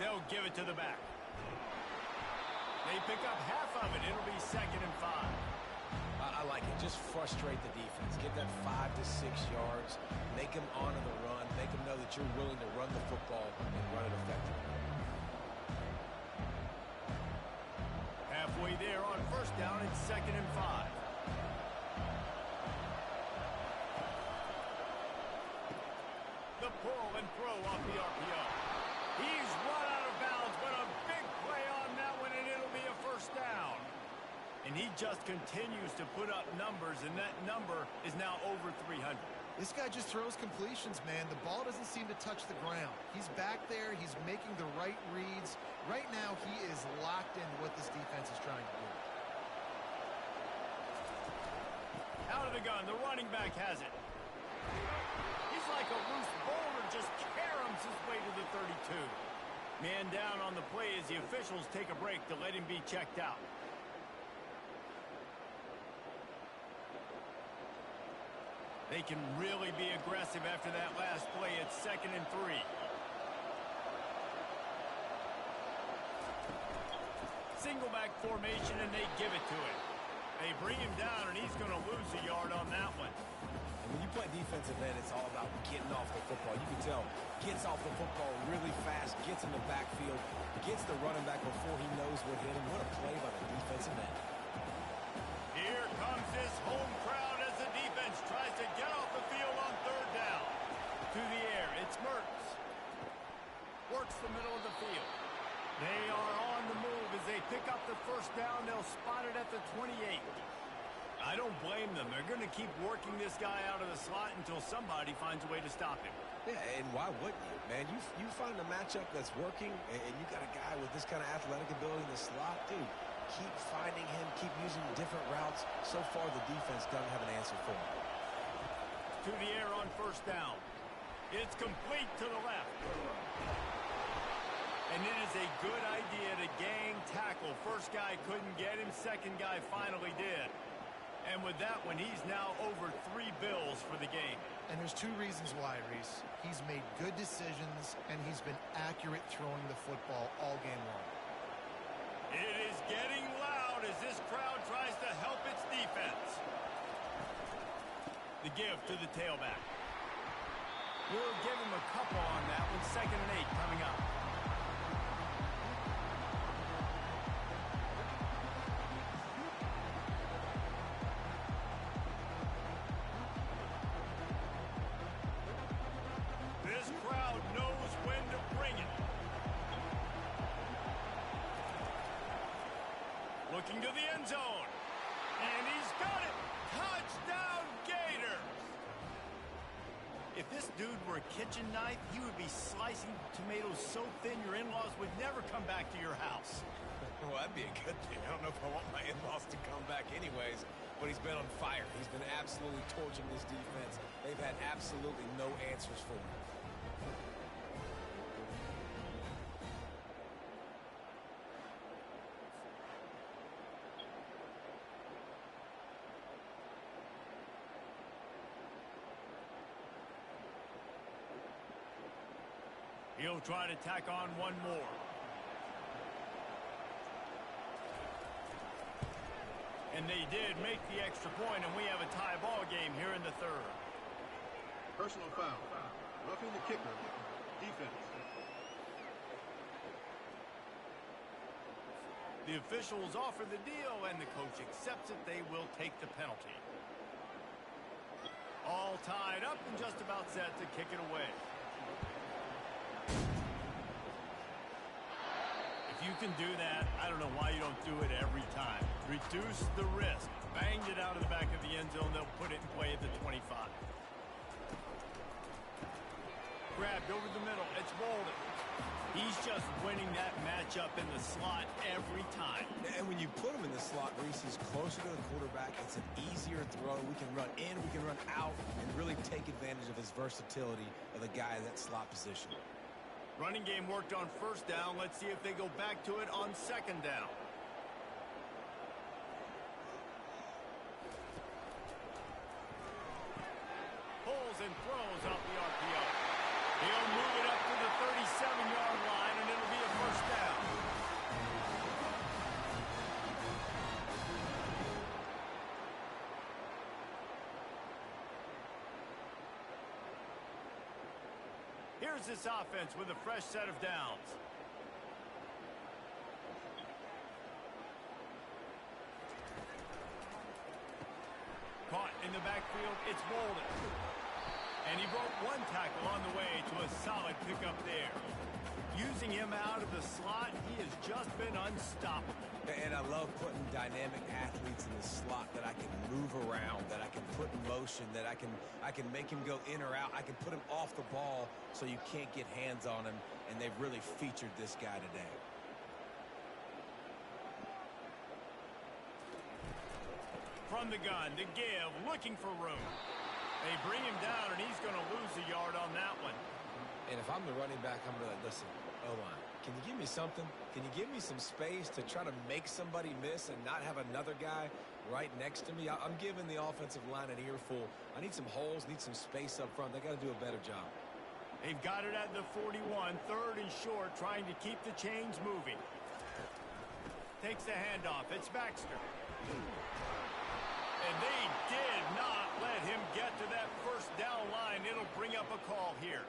Speaker 1: They'll give it to the back. They pick up half of it. It'll be 2nd and 5.
Speaker 3: I like it. Just frustrate the defense. Get that 5 to 6 yards. Make them honor the run. Make them know that you're willing to run the football and run it effectively.
Speaker 1: Halfway there on first down, it's 2nd and 5. The pull and throw off the RPO. He's run out of bounds, but a big play on that one, and it'll be a first down. And he just continues to put up numbers, and that number is now over 300.
Speaker 2: This guy just throws completions, man. The ball doesn't seem to touch the ground. He's back there. He's making the right reads. Right now, he is locked into what this defense is trying to do.
Speaker 1: Out of the gun, the running back has it. He's like a loose boulder, just caroms his way to the 32. Man down on the play as the officials take a break to let him be checked out. They can really be aggressive after that last play. It's 2nd and 3. Single back formation, and they give it to him. They bring him down, and he's going to lose a yard on that one.
Speaker 3: And when you play defensive end, it's all about getting off the football. You can tell, gets off the football really fast, gets in the backfield, gets the running back before he knows what hit him. What a play by the defensive end.
Speaker 1: Here comes this home crowd as the defense tries to get off the field on third down. To the air, it's Mertz. Works the middle of the field. They are on the move as they pick up the first down. They'll spot it at the 28. I don't blame them. They're going to keep working this guy out of the slot until somebody finds a way to stop him.
Speaker 3: Yeah, and why wouldn't you, man? You find a matchup that's working, and you got a guy with this kind of athletic ability in the slot, dude. Keep finding him, keep using different routes. So far, the defense doesn't have an answer for him.
Speaker 1: To the air on first down. It's complete to the left. And it is a good idea to gang tackle. First guy couldn't get him. Second guy finally did. And with that one, he's now over 3 bills for the game.
Speaker 2: And there's 2 reasons why, Reese. He's made good decisions, and he's been accurate throwing the football all game long.
Speaker 1: It is getting loud as this crowd tries to help its defense. The give to the tailback. We'll give him a couple on that one. 2nd and 8 coming up. This crowd knows when to bring it. Looking to the end zone. And he's got it. Touchdown, Gators. If this dude were a kitchen knife, he would be slicing tomatoes so thin your in-laws would never come back to your house.
Speaker 3: Well, that'd be a good thing. I don't know if I want my in-laws to come back anyways, but he's been on fire. He's been absolutely torching this defense. They've had absolutely no answers for him.
Speaker 1: He'll try to tack on one more. And they did make the extra point, and we have a tie ball game here in the 3rd.
Speaker 5: Personal foul. Roughing the kicker. Defense.
Speaker 1: The officials offer the deal, and the coach accepts it. They will take the penalty. All tied up and just about set to kick it away. If you can do that, I don't know why you don't do it every time. Reduce the risk. Banged it out of the back of the end zone. They'll put it in play at the 25. Grabbed over the middle. It's Bolden. He's just winning that matchup in the slot every time.
Speaker 3: And when you put him in the slot, Reese, he's closer to the quarterback. It's an easier throw. We can run in, we can run out, and really take advantage of his versatility of the guy in that slot position.
Speaker 1: Running game worked on first down. Let's see if they go back to it on second down. Pulls and throws off the RPO. He'll move it up to the 37-yard line, and it'll be a first down. Here's this offense with a fresh set of downs. Caught in the backfield, it's Bolden. And he broke one tackle on the way to a solid pickup there. Using him out of the slot, he has just been unstoppable.
Speaker 3: And I love putting dynamic athletes in the slot that I can move around, that I can put in motion, that I can make him go in or out. I can put him off the ball so you can't get hands on him, and they've really featured this guy today.
Speaker 1: From the gun, to give, looking for room. They bring him down, and he's going to lose a yard on that one.
Speaker 3: And if I'm the running back, I'm going to be like, listen, O-line, can you give me something? Can you give me some space to try to make somebody miss and not have another guy right next to me? I'm giving the offensive line an earful. I need some holes, need some space up front. They got to do a better job.
Speaker 1: They've got it at the 41, third and short, trying to keep the chains moving. Takes the handoff. It's Baxter. And they did not let him get to that first down line. It'll bring up a call here.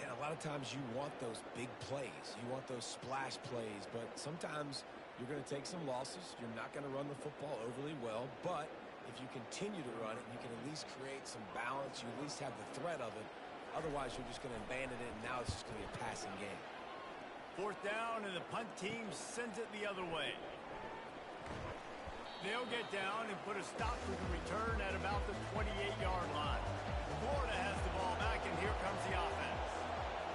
Speaker 3: And a lot of times you want those big plays. You want those splash plays. But sometimes you're going to take some losses. You're not going to run the football overly well. But if you continue to run it, you can at least create some balance. You at least have the threat of it. Otherwise, you're just going to abandon it, and now it's just going to be a passing game.
Speaker 1: Fourth down, and the punt team sends it the other way. They'll get down and put a stop to the return at about the 28-yard line. Florida has the ball back, and here comes the offense.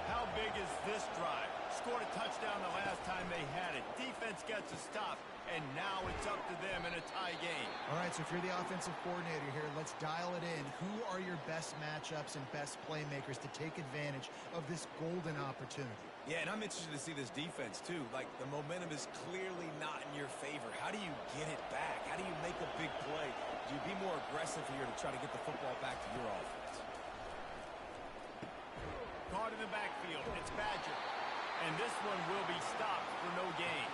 Speaker 1: How big is this drive? Scored a touchdown the last time they had it. Defense gets a stop, and now it's up to them in a tie game.
Speaker 2: All right, so if you're the offensive coordinator here, let's dial it in. Who are your best matchups and best playmakers to take advantage of this golden opportunity?
Speaker 3: Yeah, and I'm interested to see this defense, too. Like, the momentum is clearly not in your favor. How do you get it back? How do you make a big play? Do you be more aggressive here to try to get the football back to your offense?
Speaker 1: Caught in the backfield. It's Badger. And this one will be stopped for no gain.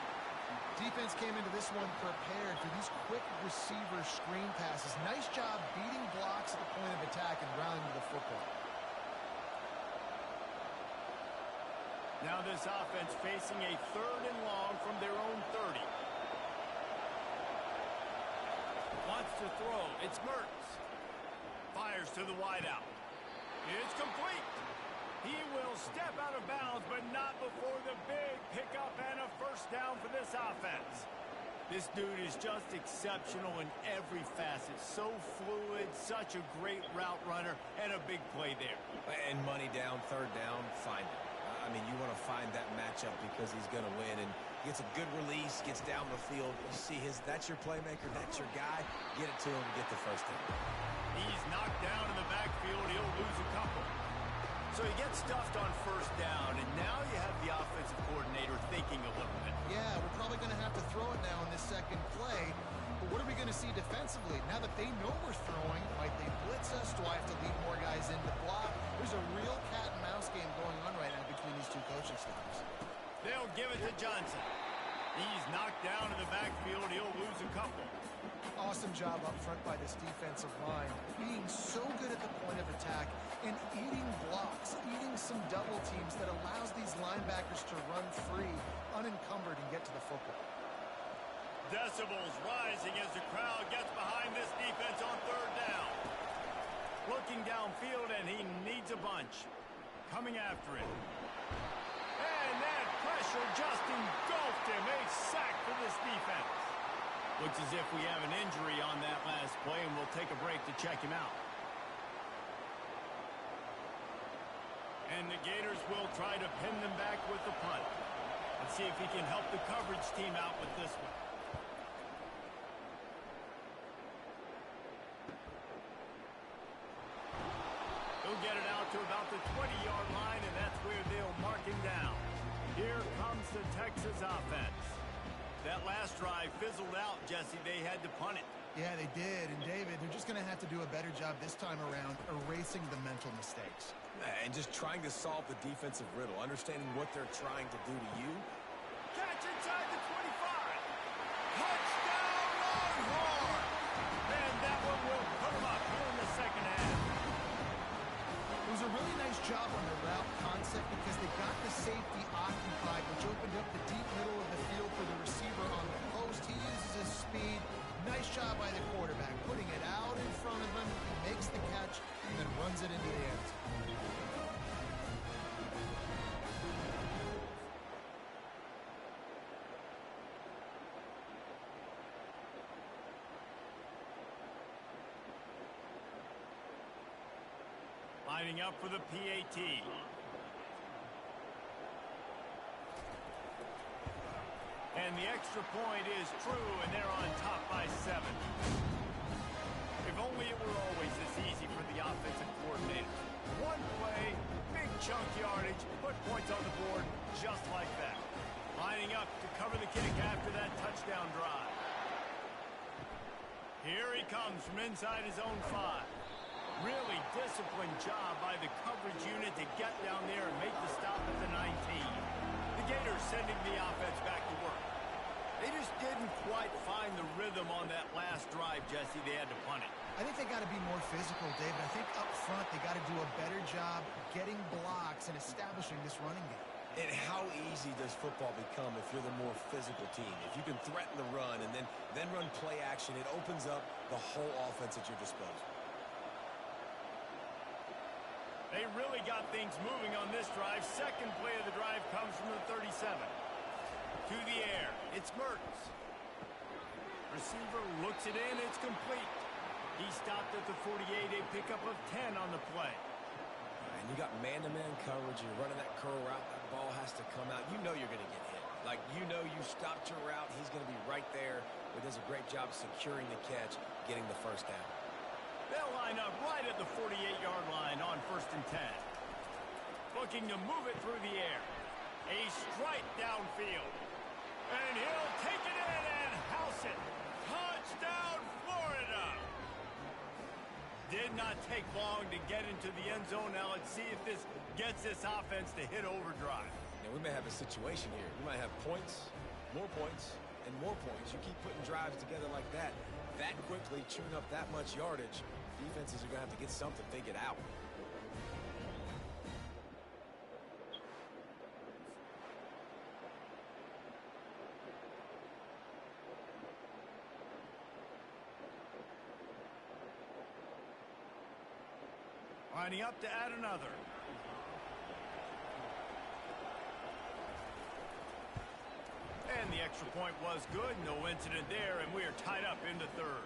Speaker 2: Defense came into this one prepared for these quick receiver screen passes. Nice job beating blocks at the point of attack and rallying to the football.
Speaker 1: Now this offense facing a third and long from their own 30. Wants to throw. It's Mertz. Fires to the wideout. It's complete. He will step out of bounds, but not before the big pickup and a first down for this offense. This dude is just exceptional in every facet. So fluid, such a great route runner, and a big play there.
Speaker 3: And money down, third down, find it. I mean, you want to find that matchup because he's going to win, and gets a good release, gets down the field. You see that's your playmaker, that's your guy. Get it to him, get the first down.
Speaker 1: He's knocked down in the backfield. He'll lose a couple. So he gets stuffed on first down, and now you have the offensive coordinator thinking a little bit.
Speaker 2: Yeah, we're probably going to have to throw it now in this second play. But what are we going to see defensively? Now that they know we're throwing, might they blitz us? Do I have to lead more guys in to block? There's a real cat and mouse game going on right now between these two coaching staffs.
Speaker 1: They'll give it to Johnson. He's knocked down in the backfield. He'll lose a couple.
Speaker 2: Awesome job up front by this defensive line, being so good at the point of attack and eating blocks, eating some double teams that allows these linebackers to run free, unencumbered, and get to the football.
Speaker 1: decibels rising as the crowd gets behind this defense on third down. Looking downfield, and he needs a bunch. Coming after it. And that pressure just engulfed him. A sack for this defense. Looks as if we have an injury on that last play, and we'll take a break to check him out. And the Gators will try to pin them back with the punt. Let's see if he can help the coverage team out with this one. He'll get it out to about the 20-yard line, and that's where they'll mark him down. Here comes the Texas offense. That last drive fizzled out, Jesse. They had to punt it.
Speaker 2: Yeah, they did. And, David, they're just going to have to do a better job this time around erasing the mental mistakes.
Speaker 3: And just trying to solve the defensive riddle, understanding what they're trying to do to you.
Speaker 1: Catch inside the 25. Touchdown, Longhorns! And that one will put them up here in the second half.
Speaker 2: It was a really nice job on the route concept because they got the safety occupied, which opened up the deep middle of the field for the receiver on the post. He uses his speed. Nice job by the quarterback, putting it out in front of him. He makes the catch and then runs it into the end zone.
Speaker 1: Lining up for the PAT. And the extra point is true, and they're on top by 7. If only it were always this easy for the offensive coordinator. One play, big chunk yardage, put points on the board just like that. Lining up to cover the kick after that touchdown drive. Here he comes from inside his own 5. Really disciplined job by the coverage unit to get down there and make the stop at the 19. The Gators sending the offense back to work. They just didn't quite find the rhythm on that last drive, Jesse. They had to punt it.
Speaker 2: I think they got to be more physical, David. I think up front they got to do a better job getting blocks and establishing this running game.
Speaker 3: And how easy does football become if you're the more physical team? If you can threaten the run and then run play action, it opens up the whole offense at your disposal.
Speaker 1: They really got things moving on this drive. Second play of the drive comes from the 37. To the air. It's Mertens. Receiver looks it in. It's complete. He stopped at the 48. A pickup of 10 on the play.
Speaker 3: And you got man-to-man coverage. You're running that curl route. That ball has to come out. You know you're going to get hit. Like, you know you stopped your route. He's going to be right there. He does a great job securing the catch, getting the first down.
Speaker 1: They'll line up right at the 48-yard line on 1st and 10. Looking to move it through the air. A strike downfield. And he'll take it in and house it. Touchdown, Florida! Did not take long to get into the end zone. Now let's see if this gets this offense to hit overdrive.
Speaker 3: Now we may have a situation here. We might have points, and more points. You keep putting drives together like that quickly, chewing up that much yardage. Defenses are going to have to get something figured out.
Speaker 1: Lining up to add another. And the extra point was good. No incident there, and we are tied up into third.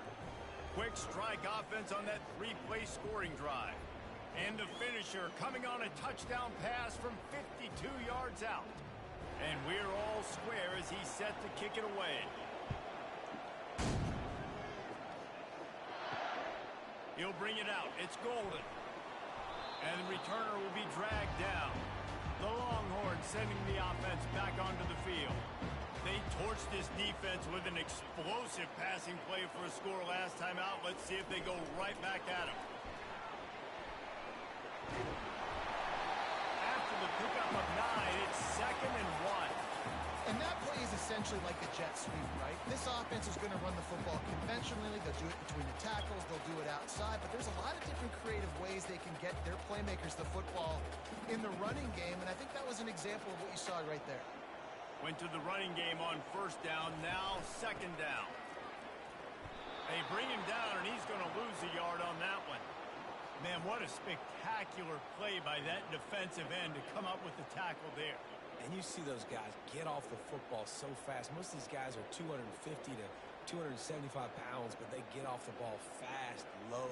Speaker 1: Quick strike offense on that 3-play scoring drive. And the finisher coming on a touchdown pass from 52 yards out. And we're all square as he's set to kick it away. He'll bring it out. It's Golden. And the returner will be dragged down. The Longhorns sending the offense back onto the field. They torched this defense with an explosive passing play for a score last time out. Let's see if they go right back at him. After the pickup of 9, it's 2nd and 1.
Speaker 2: And that play is essentially like a jet sweep, right? This offense is going to run the football conventionally. They'll do it between the tackles. They'll do it outside. But there's a lot of different creative ways they can get their playmakers the football in the running game. And I think that was an example of what you saw right there.
Speaker 1: Went to the running game on first down, now second down. They bring him down, and he's going to lose a yard on that one. Man, what a spectacular play by that defensive end to come up with the tackle there.
Speaker 3: And you see those guys get off the football so fast. Most of these guys are 250 to 275 pounds, but they get off the ball fast, low.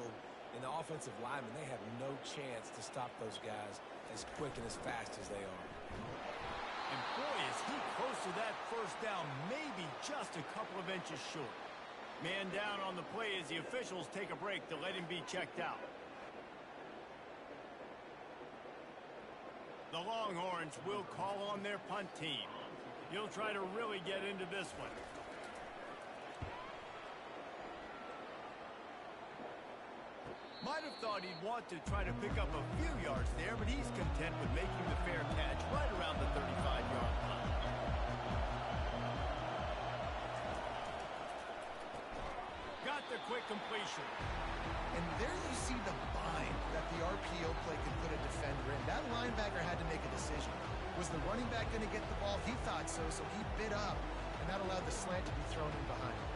Speaker 3: And the offensive linemen, they have no chance to stop those guys as quick and as fast as they are.
Speaker 1: And boy, is he close to that first down, maybe just a couple of inches short. Man down on the play as the officials take a break to let him be checked out. The Longhorns will call on their punt team. He'll try to really get into this one. Might have thought he'd want to try to pick up a few yards there, but he's content with making the fair catch right around the 35-yard line. Got the quick completion.
Speaker 2: And there you see the bind that the RPO play can put a defender in. That linebacker had to make a decision. Was the running back going to get the ball? He thought so, so he bit up, and that allowed the slant to be thrown in behind him.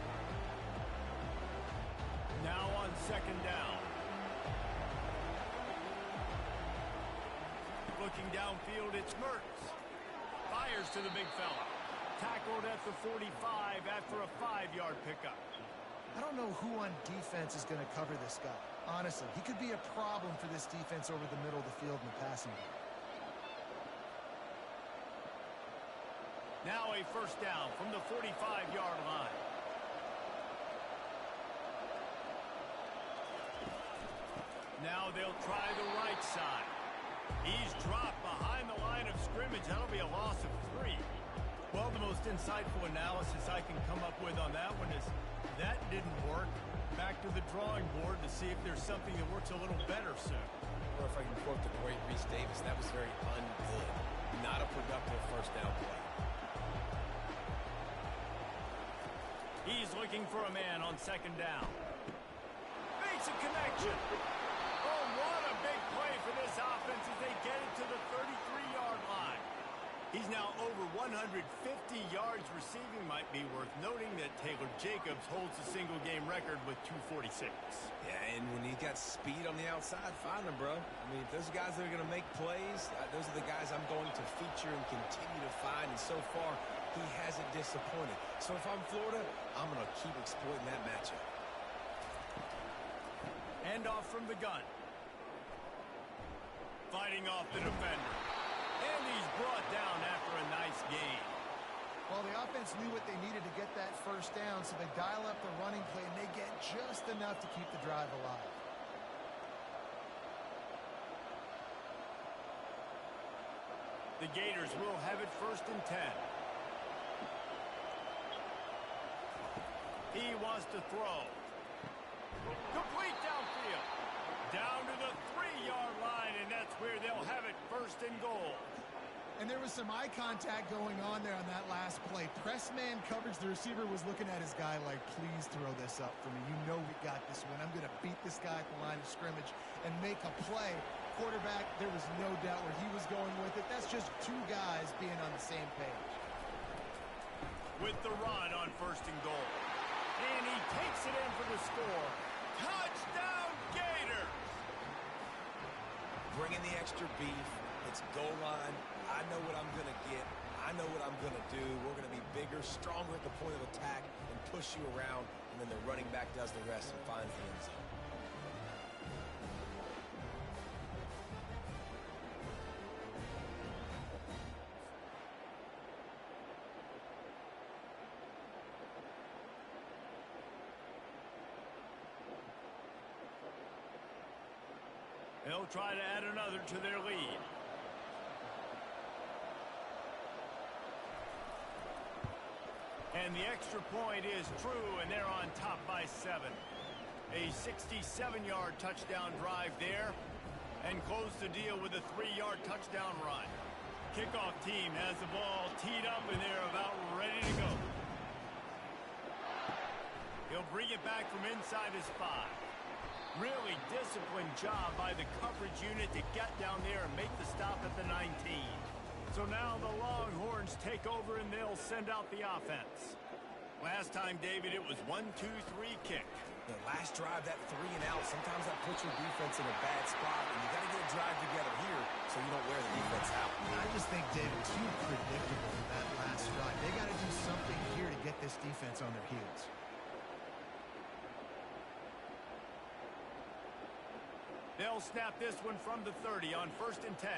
Speaker 1: Now on second down. Looking downfield, it's Mertz. Fires to the big fella. Tackled at the 45 after a 5-yard pickup.
Speaker 2: I don't know who on defense is going to cover this guy. Honestly, he could be a problem for this defense over the middle of the field in the passing game.
Speaker 1: Now a first down from the 45-yard line. Now they'll try the right side. He's dropped behind the line of scrimmage. That'll be a loss of 3. Well, the most insightful analysis I can come up with on that one is that didn't work. Back to the drawing board to see if there's something that works a little better soon.
Speaker 3: Or if I can quote the great Reese Davis, that was very ungood. Not a productive first down play.
Speaker 1: He's looking for a man on second down. Makes a connection. Oh, what a big play for this offense as they get it to the 33-yard line. He's now over 150 yards receiving. Might be worth noting that Taylor Jacobs holds the single-game record with 246.
Speaker 3: Yeah, and when you got speed on the outside, find them, bro. I mean, if those are guys that are going to make plays, those are the guys I'm going to feature and continue to find. And so far, he hasn't disappointed. So if I'm Florida, I'm going to keep exploiting that matchup.
Speaker 1: Handoff from the gun. Fighting off the defender. And he's brought down after a nice gain.
Speaker 2: Well, the offense knew what they needed to get that first down, so they dial up the running play, and they get just enough to keep the drive alive.
Speaker 1: The Gators will have it first and 10. He wants to throw. Complete downfield. Down to the 3-yard line, and that's where they'll have it first and goal.
Speaker 2: And there was some eye contact going on there on that last play. Press man coverage. The receiver was looking at his guy like, please throw this up for me. You know we got this one. I'm going to beat this guy at the line of scrimmage and make a play. Quarterback, there was no doubt where he was going with it. That's just two guys being on the same page.
Speaker 1: With the run on first and goal. And he takes it in for the score. Touchdown, Gators!
Speaker 3: Bring in the extra beef. It's goal line. I know what I'm going to get. I know what I'm going to do. We're going to be bigger, stronger at the point of attack and push you around, and then the running back does the rest and finds the end zone.
Speaker 1: They'll try to add another to their lead. And the extra point is true, and they're on top by 7. A 67-yard touchdown drive there, and close the deal with a 3-yard touchdown run. Kickoff team has the ball teed up, and they're about ready to go. He'll bring it back from inside his 5. Really disciplined job by the coverage unit to get down there and make the stop at the 19. So So now the Longhorns take over and they'll send out the offense. Last time, David, it was 1-2-3 kick.
Speaker 3: The last drive, that 3 and out, sometimes that puts your defense in a bad spot, and you got to get a drive together here so you don't wear the defense out.
Speaker 2: I just think, David, too predictable in that last drive. They got to do something here to get this defense on their heels.
Speaker 1: They'll snap this one from the 30 on 1st and 10.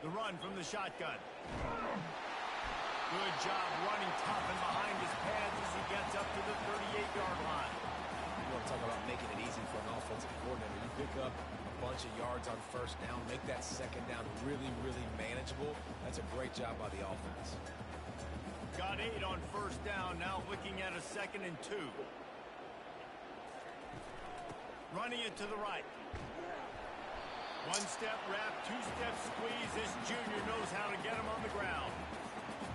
Speaker 1: The run from the shotgun. Good job running tough and behind his pads as he gets up to the 38-yard line.
Speaker 3: You want to talk about making it easy for an offensive coordinator. You pick up a bunch of yards on 1st down, make that 2nd down really, really manageable. That's a great job by the offense.
Speaker 1: Got 8 on 1st down, now looking at a 2nd and 2. Running it to the right. 1-step wrap, 2-step squeeze. This junior knows how to get him on the ground.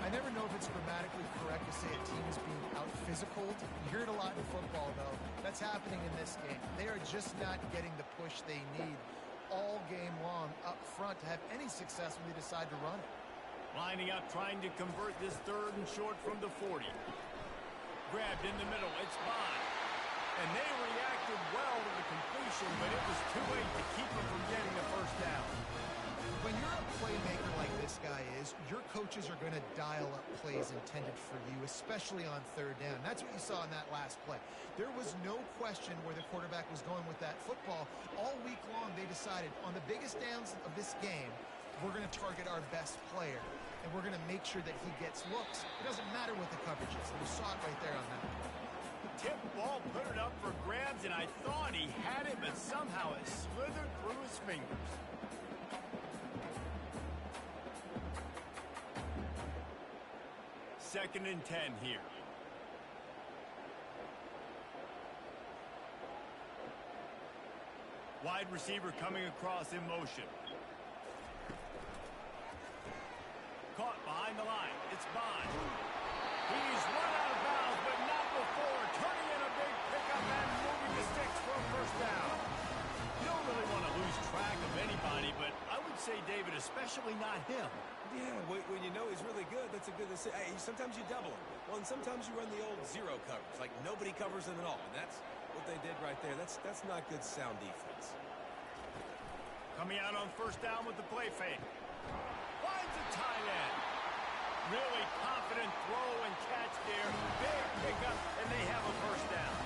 Speaker 2: I never know if it's grammatically correct to say a team is being out-physicaled. You hear it a lot in football, though. That's happening in this game. They are just not getting the push they need all game long up front to have any success when they decide to run it.
Speaker 1: Lining up, trying to convert this 3rd and short from the 40. Grabbed in the middle. It's Bond. And they reacted well to the completion, but it was too late to keep them from getting the 1st down.
Speaker 2: When you're a playmaker like this guy is, your coaches are going to dial up plays intended for you, especially on 3rd down. That's what you saw in that last play. There was no question where the quarterback was going with that football. All week long, they decided on the biggest downs of this game, we're going to target our best player, and we're going to make sure that he gets looks. It doesn't matter what the coverage is. And you saw it right there on that.
Speaker 1: Tip ball, put it up for grabs, and I thought he had it, but somehow it slithered through his fingers. Second and 10 here. Wide receiver coming across in motion. Caught behind the line. It's Bond. He's run out of bounds, but not before. Turning in a big pickup and moving the sticks for a 1st down. You don't really want to lose track of anybody, but I would say, David, especially not him.
Speaker 3: Yeah, when you know he's really good, that's a good thing. Hey, sometimes you double him. Well, and sometimes you run the old 0 covers, like nobody covers him at all. And that's what they did right there. That's not good sound defense.
Speaker 1: Coming out on 1st down with the play fake. Finds a tight end. Really confident throw and catch there. Big pickup, and they have a 1st down.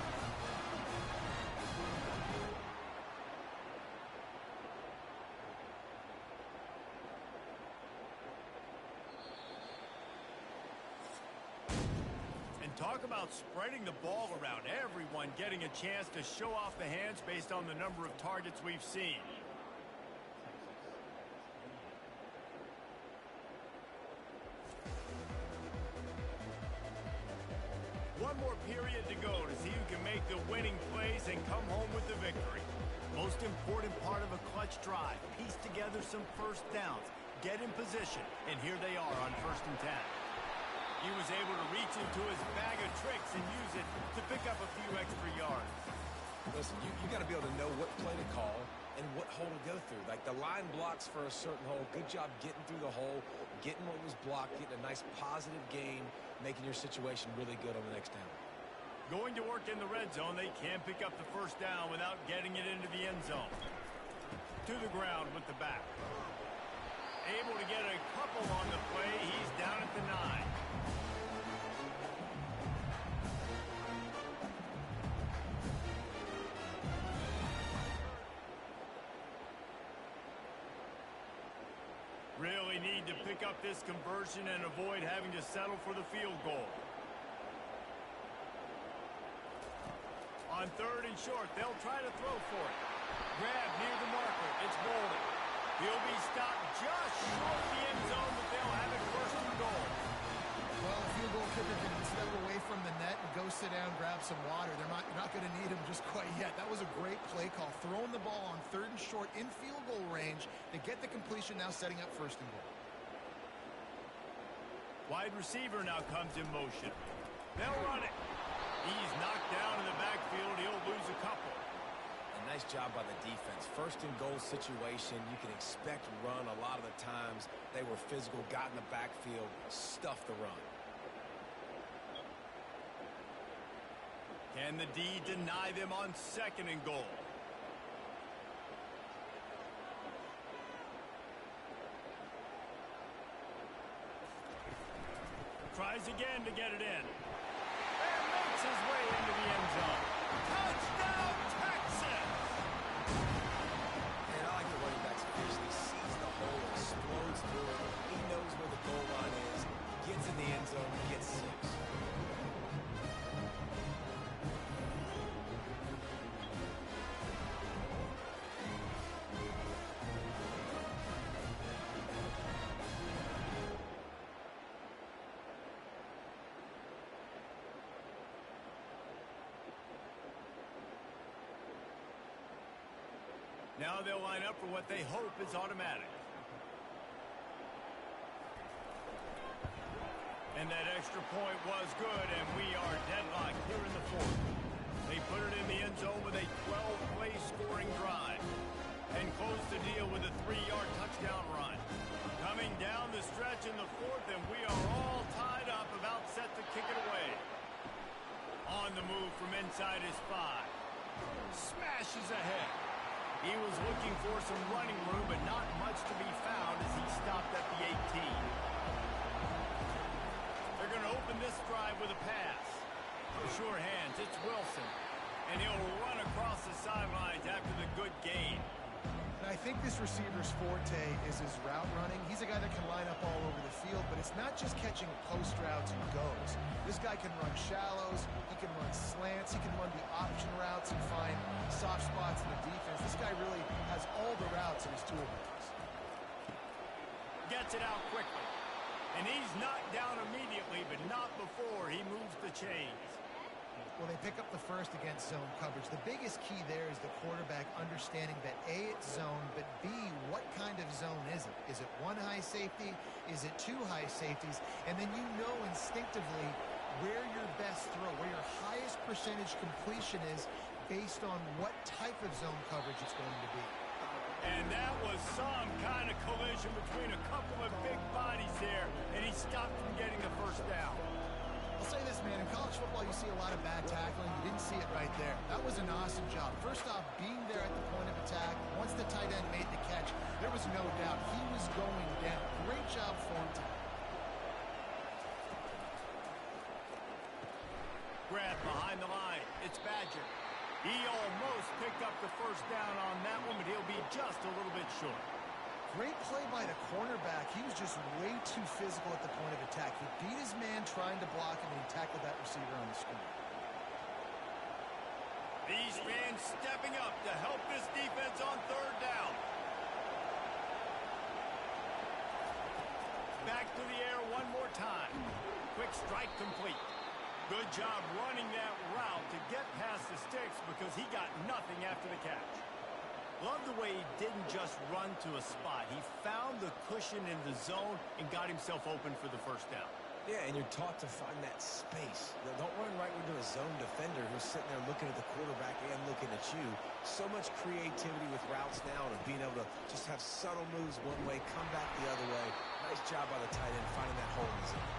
Speaker 1: And talk about spreading the ball around. Everyone getting a chance to show off the hands based on the number of targets we've seen. One more period to go to see who can make the winning plays and come home with the victory. Most important part of a clutch drive. Piece together some 1st downs. Get in position. And here they are on 1st and 10. He was able to reach into his bag of tricks and use it to pick up a few extra yards.
Speaker 3: Listen, you got to be able to know what play to call and what hole to go through. Like the line blocks for a certain hole. Good job getting through the hole, getting what was blocked, getting a nice positive gain, making your situation really good on the next down.
Speaker 1: Going to work in the red zone, they can pick up the 1st down without getting it into the end zone. To the ground with the back. Able to get a couple on the play. He's down at the 9. Really need to pick up this conversion and avoid having to settle for the field goal. On 3rd and short, they'll try to throw for it. Grab near the marker. It's Bolden. He'll be stopped just short of the end zone, but they'll have it 1st and goal.
Speaker 2: Well, the field goal kicker can step away from the net and go sit down, grab some water. You're not going to need him just quite yet. That was a great play call. Throwing the ball on 3rd and short in field goal range to get the completion, now setting up 1st and goal.
Speaker 1: Wide receiver now comes in motion. They'll run it. He's knocked down in the backfield. He'll lose a couple.
Speaker 3: job by the defense. First and goal situation, you can expect run a lot of the times. They were physical, got in the backfield, stuffed the run.
Speaker 1: Can the D deny them on second and goal? Tries again to get it in. And makes his way into the end zone. Touchdown, Texas!
Speaker 3: And I like the running back's fish. He sees the hole, explodes through it. He knows where the goal line is, gets in the end zone, gets 6.
Speaker 1: Now they'll line up for what they hope is automatic. And that extra point was good, and we are deadlocked here in the fourth. They put it in the end zone with a 12-play scoring drive and close the deal with a 3-yard touchdown run. Coming down the stretch in the fourth, and we are all tied up, about set to kick it away. On the move from inside his 5. Smashes ahead. He was looking for some running room, but not much to be found as he stopped at the 18. They're going to open this drive with a pass. Sure hands, it's Wilson. And he'll run across the sidelines after the good gain.
Speaker 2: And I think this receiver's forte is his route running. He's a guy that can line up all over the field, but it's not just catching post routes and goes. This guy can run shallows, he can run slants, he can run the option routes and find soft spots in the defense. This guy really has all the routes in his toolbox.
Speaker 1: Gets it out quickly. And he's knocked down immediately, but not before he moves the chains.
Speaker 2: Well, they pick up the first against zone coverage. The biggest key there is the quarterback understanding that A, it's zone, but B, what kind of zone is it? Is it 1 high safety? Is it 2 high safeties? And then you know instinctively where your best throw, where your highest percentage completion is based on what type of zone coverage it's going to be.
Speaker 1: And that was some kind of collision between a couple of big bodies there, and he stopped from getting the first down.
Speaker 2: I'll say this, man, in college football, you see a lot of bad tackling. You didn't see it right there. That was an awesome job. First off, being there at the point of attack, once the tight end made the catch, there was no doubt he was going down. Great job for him to
Speaker 1: grab behind the line. It's Badger. He almost picked up the first down on that one, but he'll be just a little bit short.
Speaker 2: Great play by the cornerback. He was just way too physical at the point of attack. He beat his man trying to block him, and he tackled that receiver on the screen.
Speaker 1: These fans stepping up to help this defense on third down. Back to the air one more time. Quick strike complete. Good job running that route to get past the sticks because he got nothing after the catch. Love the way he didn't just run to a spot. He found the cushion in the zone and got himself open for the first down.
Speaker 3: Yeah, and you're taught to find that space. Don't run right into a zone defender who's sitting there looking at the quarterback and looking at you. So much creativity with routes now and being able to just have subtle moves one way, come back the other way. Nice job by the tight end finding that hole in the zone.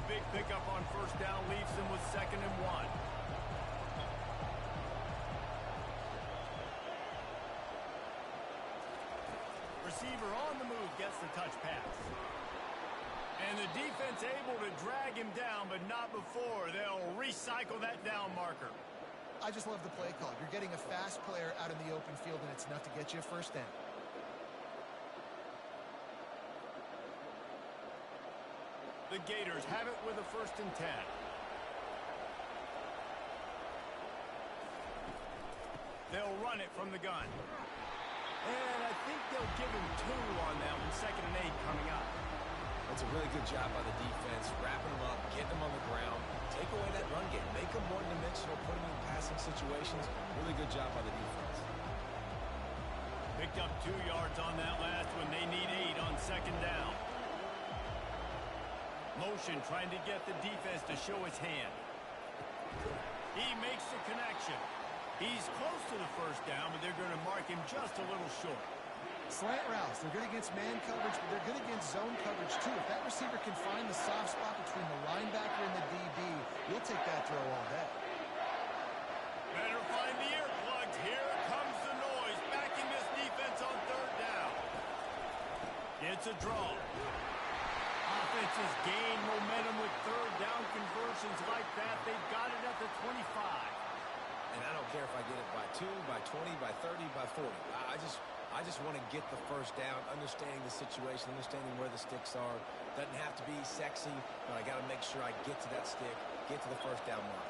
Speaker 1: Big pickup on first down leaves them with 2nd and 1. Receiver on the move gets the touch pass. And the defense able to drag him down, but not before. They'll recycle that down marker.
Speaker 2: I just love the play call. You're getting a fast player out in the open field, and it's enough to get you a first down.
Speaker 1: The Gators have it with a 1st and 10. They'll run it from the gun. And I think they'll give him 2 on that one. 2nd and 8 coming up.
Speaker 3: That's a really good job by the defense, wrapping them up, getting them on the ground, take away that run game, make them one-dimensional, put them in passing situations. Really good job by the defense.
Speaker 1: Picked up 2 yards on that last one. They need 8 on second down. Motion trying to get the defense to show his hand. He makes the connection. He's close to the first down, but they're going to mark him just a little short.
Speaker 2: Slant routes. They're good against man coverage, but they're good against zone coverage, too. If that receiver can find the soft spot between the linebacker and the DB, you'll take that throw all day.
Speaker 1: Better find the earplugs. Here comes the noise. Backing this defense on third down. It's a draw. Offenses gain momentum with third down conversions like that. They've got it at the 25.
Speaker 3: And I don't care if I get it by 2, by 20, by 30, by 40. I just want to get the first down, understanding the situation, understanding where the sticks are. Doesn't have to be sexy, but I got to make sure I get to that stick, get to the first down mark.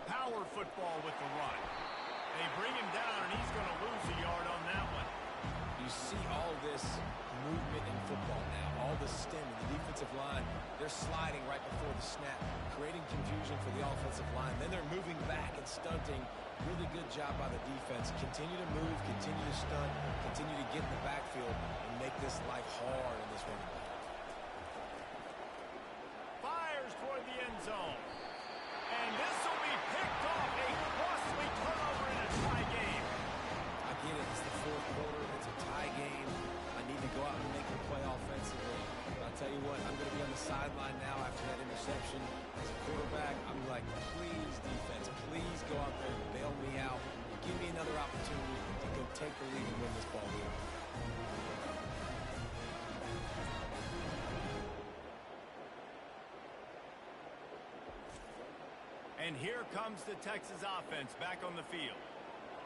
Speaker 1: Power football with the run. They bring him down, and he's going to lose a yard on that one.
Speaker 3: You see all this movement in football now, all the stemming, the defensive line, they're sliding right before the snap, creating confusion for the offensive line. Then they're moving back and stunting. Really good job by the defense. Continue to move, continue to stunt, continue to get in the backfield and make this life hard in this running back.
Speaker 1: Fires toward the end zone. And this will be picked off. A costly turnover in a tie game.
Speaker 3: I get it. It's the fourth quarter. It's a tie game. I need to go out and make a play offensively. But I'll tell you what, I'm going to be on the sideline now after that interception. As a quarterback, I'm like, please, defense, please go out there and bail me out. Give me another opportunity to go take the lead and win this ball game.
Speaker 1: And here comes the Texas offense back on the field.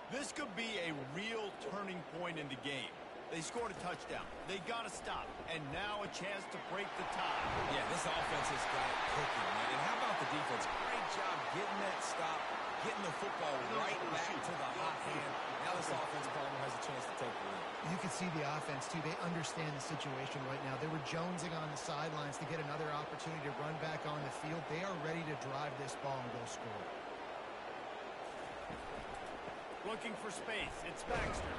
Speaker 1: This could be a real turning point in the game. They scored a touchdown. They got to stop. And now a chance to break the tie.
Speaker 3: Yeah, this offense has got it cooking, man. And how about the defense? Great job getting that stop, getting the football right back to the hot hand. Now this offense probably has a chance to take the lead.
Speaker 2: You can see the offense, too. They understand the situation right now. They were jonesing on the sidelines to get another opportunity to run back on the field. They are ready to drive this ball and go score.
Speaker 1: Looking for space. It's Baxter.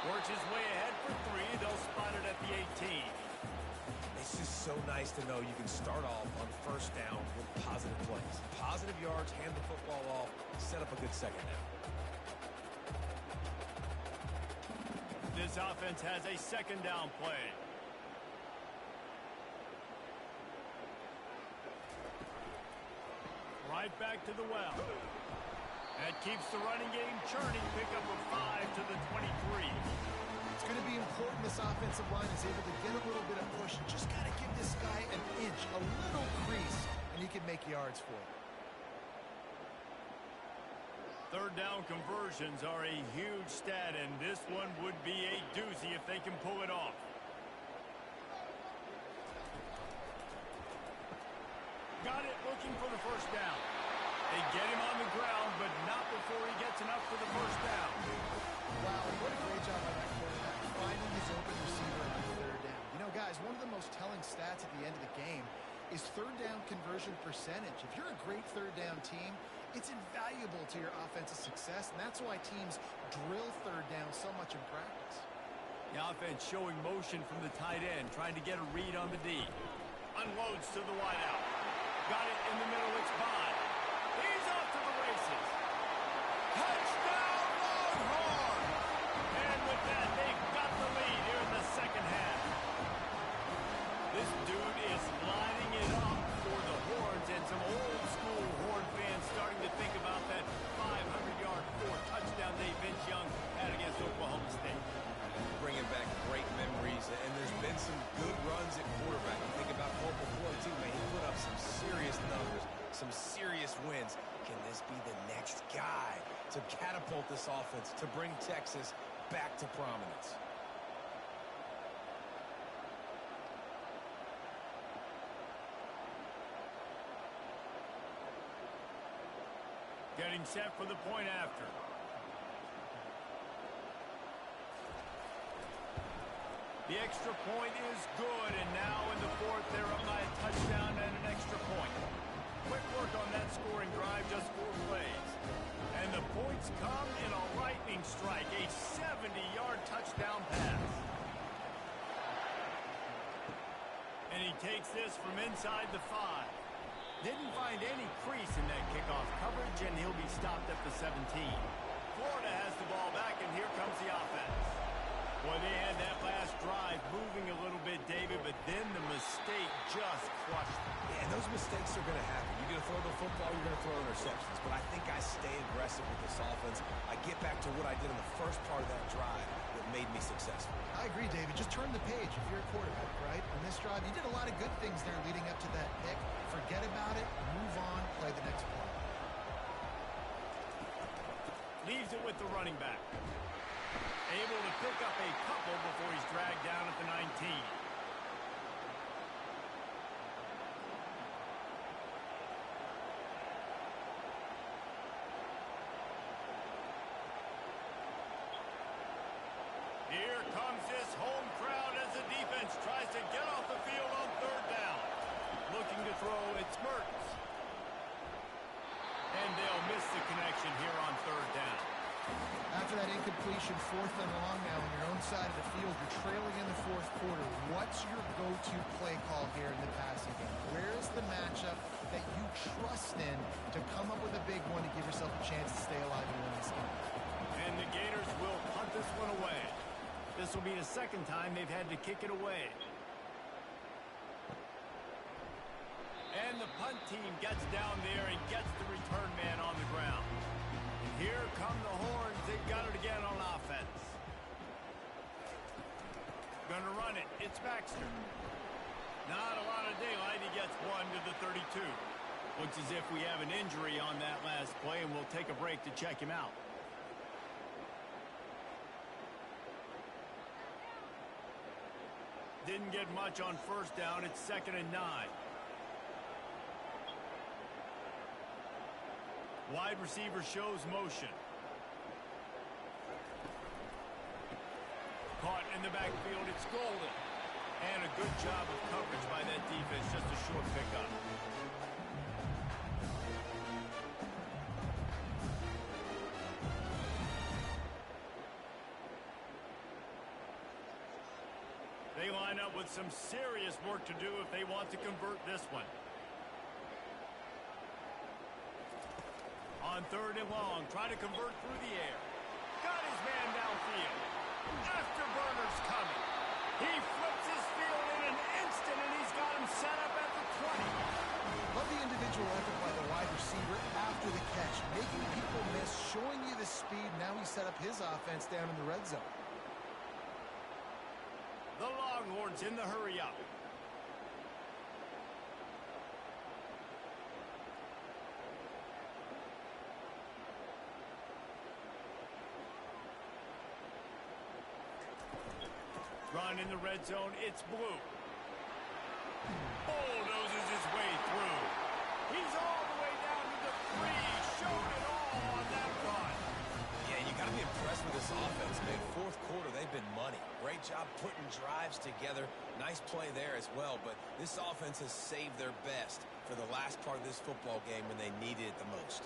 Speaker 1: Works his way ahead for 3. They'll spot it at the 18.
Speaker 3: It's just so nice to know you can start off on first down with positive plays. Positive yards, hand the football off, set up a good second down.
Speaker 1: This offense has a second down play. Right back to the well. That keeps the running game churning. Pickup of 5 to the 23.
Speaker 2: It's going to be important this offensive line is able to get a little bit of push. You just got to give this guy an inch, a little crease, and he can make yards for it.
Speaker 1: Third down conversions are a huge stat, and this one would be a doozy if they can pull it off. Got it, looking for the first down. They get him on the ground, but not before he gets enough for the first down.
Speaker 2: Wow, what a great job by that quarterback, finding his open receiver on third down. You know, guys, one of the most telling stats at the end of the game is third down conversion percentage. If you're a great third down team, it's invaluable to your offensive success, and that's why teams drill third down so much in practice.
Speaker 1: The offense showing motion from the tight end, trying to get a read on the D. Unloads to the wideout. Got it in the middle, it's Bond. He's off to the races. Touchdown, Longhorns! And with that, they've got the lead here in the second half. This dude is lining it up for the Horns, and some old-school Horn fans starting to think about that 500-yard 4-touchdown day Vince Young had against Oklahoma State.
Speaker 3: Bringing back great memories, and there's been some good runs at quarterback. You think about Colt before, too, man. He put up some serious numbers, some serious wins. Can this be the next guy to catapult this offense, to bring Texas back to prominence?
Speaker 1: Getting set for the point after. The extra point is good, and now in the fourth, they're up by a touchdown and an extra point. Quick work on that scoring drive, just 4 plays. And the points this from inside the 5. Didn't find any crease in that kickoff coverage, and he'll be stopped at the 17. Florida has the ball back, and here comes the offense. Well, they had that last drive moving a little bit, David, but then the mistake just crushed them.
Speaker 3: Yeah, and those mistakes are going to happen. You're going to throw the football, you're going to throw interceptions. But I think I stay aggressive with this offense. I get back to what I did in the first part of that drive that made me successful.
Speaker 2: I agree, David. Just turn the page if you're a quarterback, right? On this drive, you did a lot of good things there leading up to that pick. Forget about it, move on, play the next play.
Speaker 1: Leaves it with the running back. Able to pick up a couple before he's dragged down at the 19. Here comes this home crowd as the defense tries to get off the field on 3rd down. Looking to throw, it's Mertz. And they'll miss the connection here on 3rd down.
Speaker 2: After that incompletion, 4th and long now on your own side of the field, you're trailing in the 4th quarter. What's your go-to play call here in the passing game? Where is the matchup that you trust in to come up with a big one to give yourself a chance to stay alive and win this game?
Speaker 1: And the Gators will punt this one away. This will be the 2nd time they've had to kick it away. And the punt team gets down there and gets the return man on the ground. Here come the Horns. They've got it again on offense. Gonna run it. It's Baxter. Not a lot of daylight. He gets one to the 32. Looks as if we have an injury on that last play, and we'll take a break to check him out. Didn't get much on 1st down. It's 2nd and 9. Wide receiver shows motion. Caught in the backfield, it's Golden. And a good job of coverage by that defense, just a short pickup. They line up with some serious work to do if they want to convert this one. On 3rd and long, trying to convert through the air. Got his man downfield. Afterburner's coming. He flips his field in an instant, and he's got him set up at the 20.
Speaker 2: Love the individual effort by the wide receiver after the catch. Making people miss, showing you the speed. Now he set up his offense down in the red zone.
Speaker 1: The Longhorns in the hurry up. Run in the red zone, it's Blue. Bulldozes his way through. He's all the way down to the 3. Showed it all on that run.
Speaker 3: Yeah, you got to be impressed with this offense, man. 4th quarter, they've been money. Great job putting drives together. Nice play there as well, but this offense has saved their best for the last part of this football game when they needed it the most.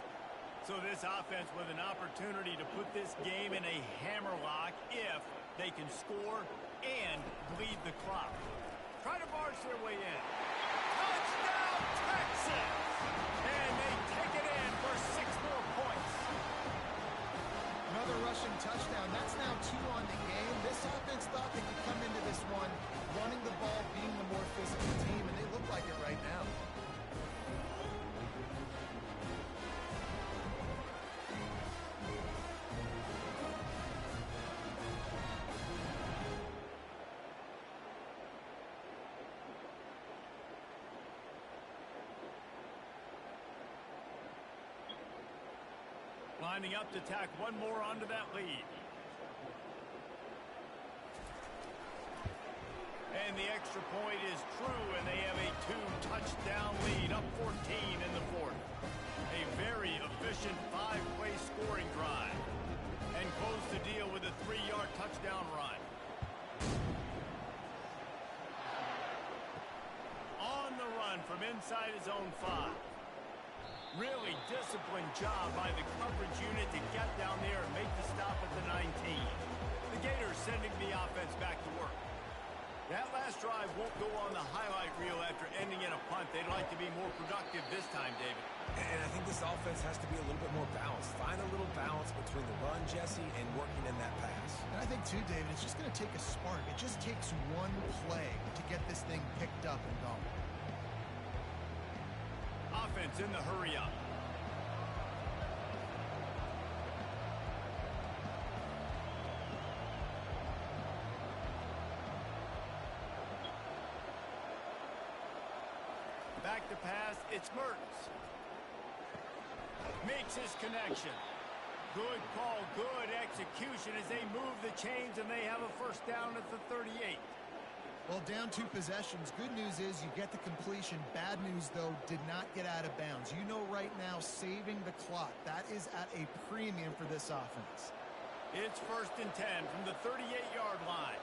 Speaker 1: So this offense with an opportunity to put this game in a hammerlock if they can score and bleed the clock. Try to barge their way in. Touchdown, Texas! And they take it in for 6 more points.
Speaker 2: Another rushing touchdown. That's now 2 on the game. This offense thought they could come into this one running the ball, being the more physical team, and they look like it right now.
Speaker 1: Lining up to tack one more onto that lead. And the extra point is true, and they have a 2-touchdown lead, up 14 in the 4th. A very efficient 5-play scoring drive. And close the deal with a 3-yard touchdown run. On the run from inside his own 5. Really disciplined job by the coverage unit to get down there and make the stop at the 19. The Gators sending the offense back to work. That last drive won't go on the highlight reel after ending in a punt. They'd like to be more productive this time, David.
Speaker 3: And I think this offense has to be a little bit more balanced. Find a little balance between the run, Jesse, and working in that pass.
Speaker 2: And I think, too, David, it's just going to take a spark. It just takes one play to get this thing picked up and going.
Speaker 1: Offense in the hurry up. Back to pass, it's Mertens. Makes his connection. Good call, good execution as they move the chains and they have a first down at the 38.
Speaker 2: Well, down 2 possessions. Good news is you get the completion. Bad news, though, did not get out of bounds. You know right now, saving the clock. That is at a premium for this offense.
Speaker 1: It's 1st and 10 from the 38-yard line.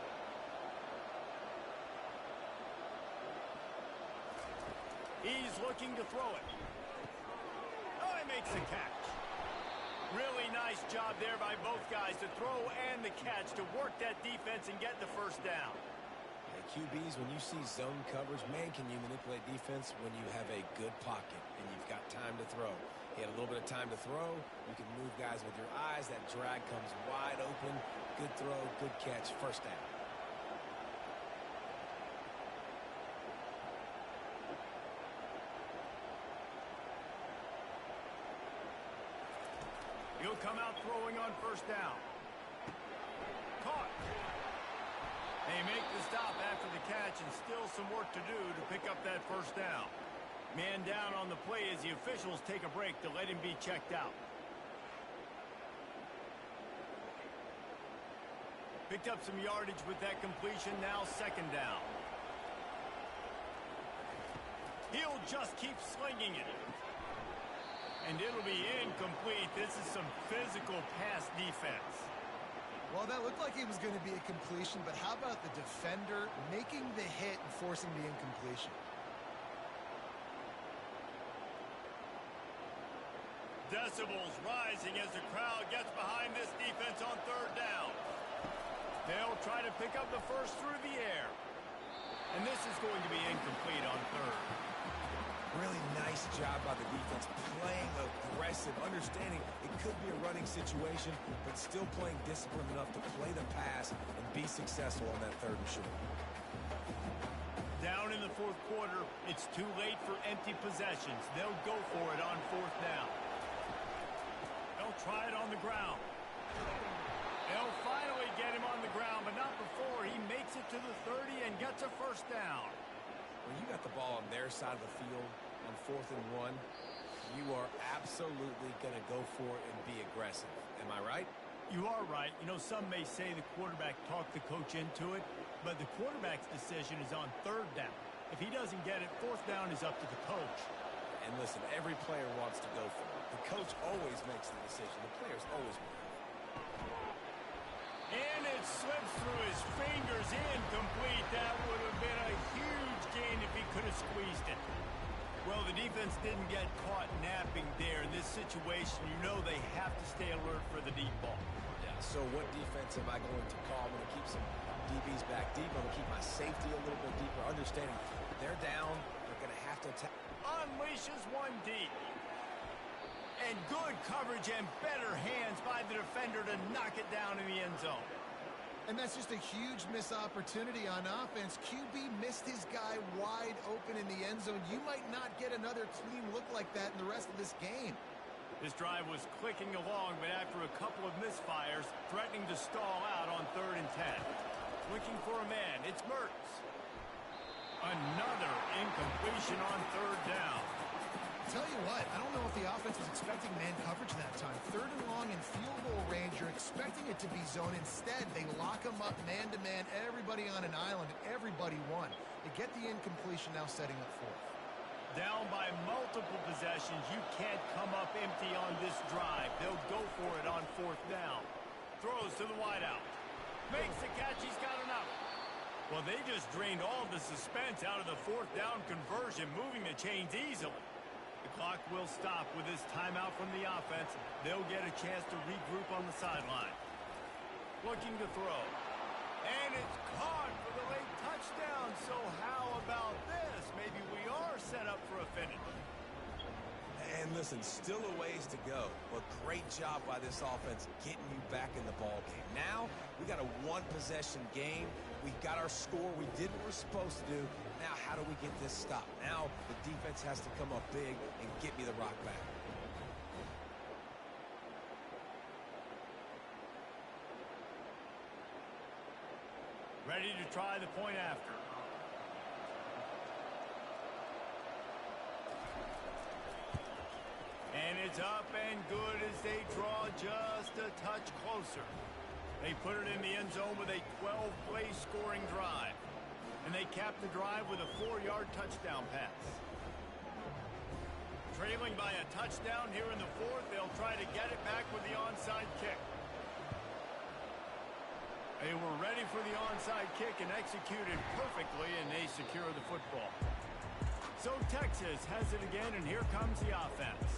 Speaker 1: He's looking to throw it. Oh, he makes the catch. Really nice job there by both guys to throw and the catch to work that defense and get the first down.
Speaker 3: Hey, QBs, when you see zone coverage, man, can you manipulate defense when you have a good pocket and you've got time to throw. He had a little bit of time to throw. You can move guys with your eyes. That drag comes wide open. Good throw, good catch, first down.
Speaker 1: He'll come out throwing on first down. Caught. They make the stop after the catch and still some work to do to pick up that first down. Man down on the play as the officials take a break to let him be checked out. Picked up some yardage with that completion, now 2nd down. He'll just keep slinging it. And it'll be incomplete. This is some physical pass defense.
Speaker 2: Well, that looked like it was going to be a completion, but how about the defender making the hit and forcing the incompletion?
Speaker 1: Decibels rising as the crowd gets behind this defense on 3rd down. They'll try to pick up the first through the air. And this is going to be incomplete on 3rd.
Speaker 3: Really nice job by the defense, playing aggressive, understanding it could be a running situation, but still playing disciplined enough to play the pass and be successful on that 3rd and short.
Speaker 1: Down in the 4th quarter, it's too late for empty possessions. They'll go for it on 4th down. They'll try it on the ground. They'll finally get him on the ground, but not before he makes it to the 30 and gets a first down.
Speaker 3: When you got the ball on their side of the field on 4th and 1, you are absolutely going to go for it and be aggressive. Am I right?
Speaker 1: You are right. You know, some may say the quarterback talked the coach into it, but the quarterback's decision is on 3rd down. If he doesn't get it, 4th down is up to the coach.
Speaker 3: And listen, every player wants to go for it. The coach always makes the decision. The players always make it.
Speaker 1: And it slips through his fingers, incomplete. That would have been a huge gain if he could have squeezed it. Well, the defense didn't get caught napping there. In this situation, you know they have to stay alert for the deep ball.
Speaker 3: Yeah, so what defense am I going to call? I'm going to keep some DBs back deep. I'm going to keep my safety a little bit deeper, understanding they're down. They're going to have to attack.
Speaker 1: Unleashes one deep. And good coverage and better hands by the defender to knock it down in the end zone.
Speaker 2: And that's just a huge missed opportunity on offense. QB missed his guy wide open in the end zone. You might not get another clean look like that in the rest of this game.
Speaker 1: This drive was clicking along, but after a couple of misfires, threatening to stall out on 3rd and 10. Looking for a man, it's Mertens. Another incompletion on 3rd down.
Speaker 2: Tell you what, I don't know if the offense was expecting man coverage that time. 3rd and long in field goal range, you're expecting it to be zone. Instead, they lock them up man-to-man, everybody on an island, and everybody won. They get the incompletion, now setting up 4th.
Speaker 1: Down by multiple possessions, you can't come up empty on this drive. They'll go for it on 4th down. Throws to the wideout. Makes the catch, he's got enough. Well, they just drained all the suspense out of the 4th down conversion, moving the chains easily. The clock will stop with this timeout from the offense. They'll get a chance to regroup on the sideline. Looking to throw. And it's caught for the late touchdown. So how about this? Maybe we are set up for a finish.
Speaker 3: And listen, still a ways to go, but great job by this offense getting you back in the ball game. Now, we got a one-possession game. We got our score. We did what we're supposed to do. Now, how do we get this stopped? Now, the defense has to come up big and get me the rock back.
Speaker 1: Ready to try the point after. And it's up and good as they draw just a touch closer. They put it in the end zone with a 12-play scoring drive. And they cap the drive with a 4-yard touchdown pass. Trailing by a touchdown here in the fourth, they'll try to get it back with the onside kick. They were ready for the onside kick and executed perfectly, and they secure the football. So Texas has it again, and here comes the offense.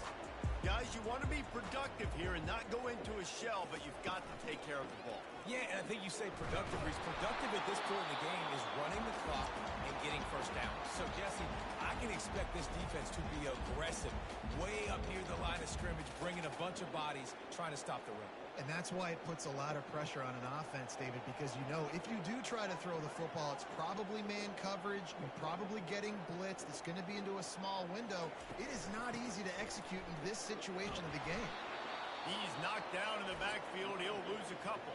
Speaker 1: Guys, you want to be productive here and not go into a shell, but you've got to take care of the ball.
Speaker 3: Yeah, and I think you say productive. Productive at this point in the game is running the clock and getting first down. So, Jesse, I can expect this defense to be aggressive, way up near the line of scrimmage, bringing a bunch of bodies, trying to stop the run.
Speaker 2: And that's why it puts a lot of pressure on an offense, David, because you know if you do try to throw the football, it's probably man coverage. You're probably getting blitzed. It's going to be into a small window. It is not easy to execute in this situation of the game.
Speaker 1: He's knocked down in the backfield. He'll lose a couple.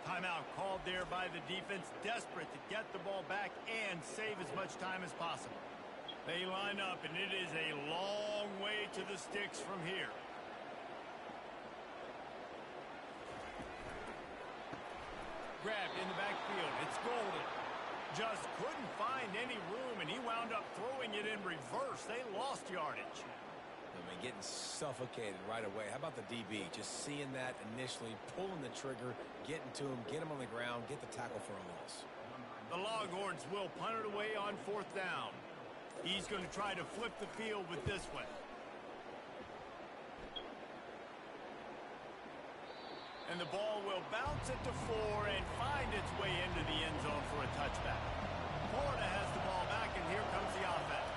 Speaker 1: Timeout called there by the defense, desperate to get the ball back and save as much time as possible. They line up, and it is a long way to the sticks from here. Grabbed in the backfield. It's Golden. Just couldn't find any room, and he wound up throwing it in reverse. They lost yardage.
Speaker 3: I mean, getting suffocated right away. How about the DB? Just seeing that initially, pulling the trigger, getting to him, get him on the ground, get the tackle for a loss.
Speaker 1: The Longhorns will punt it away on 4th down. He's going to try to flip the field with this one. And the ball will bounce it to 4 and find its way into the end zone for a touchback. Florida has the ball back, and here comes the offense.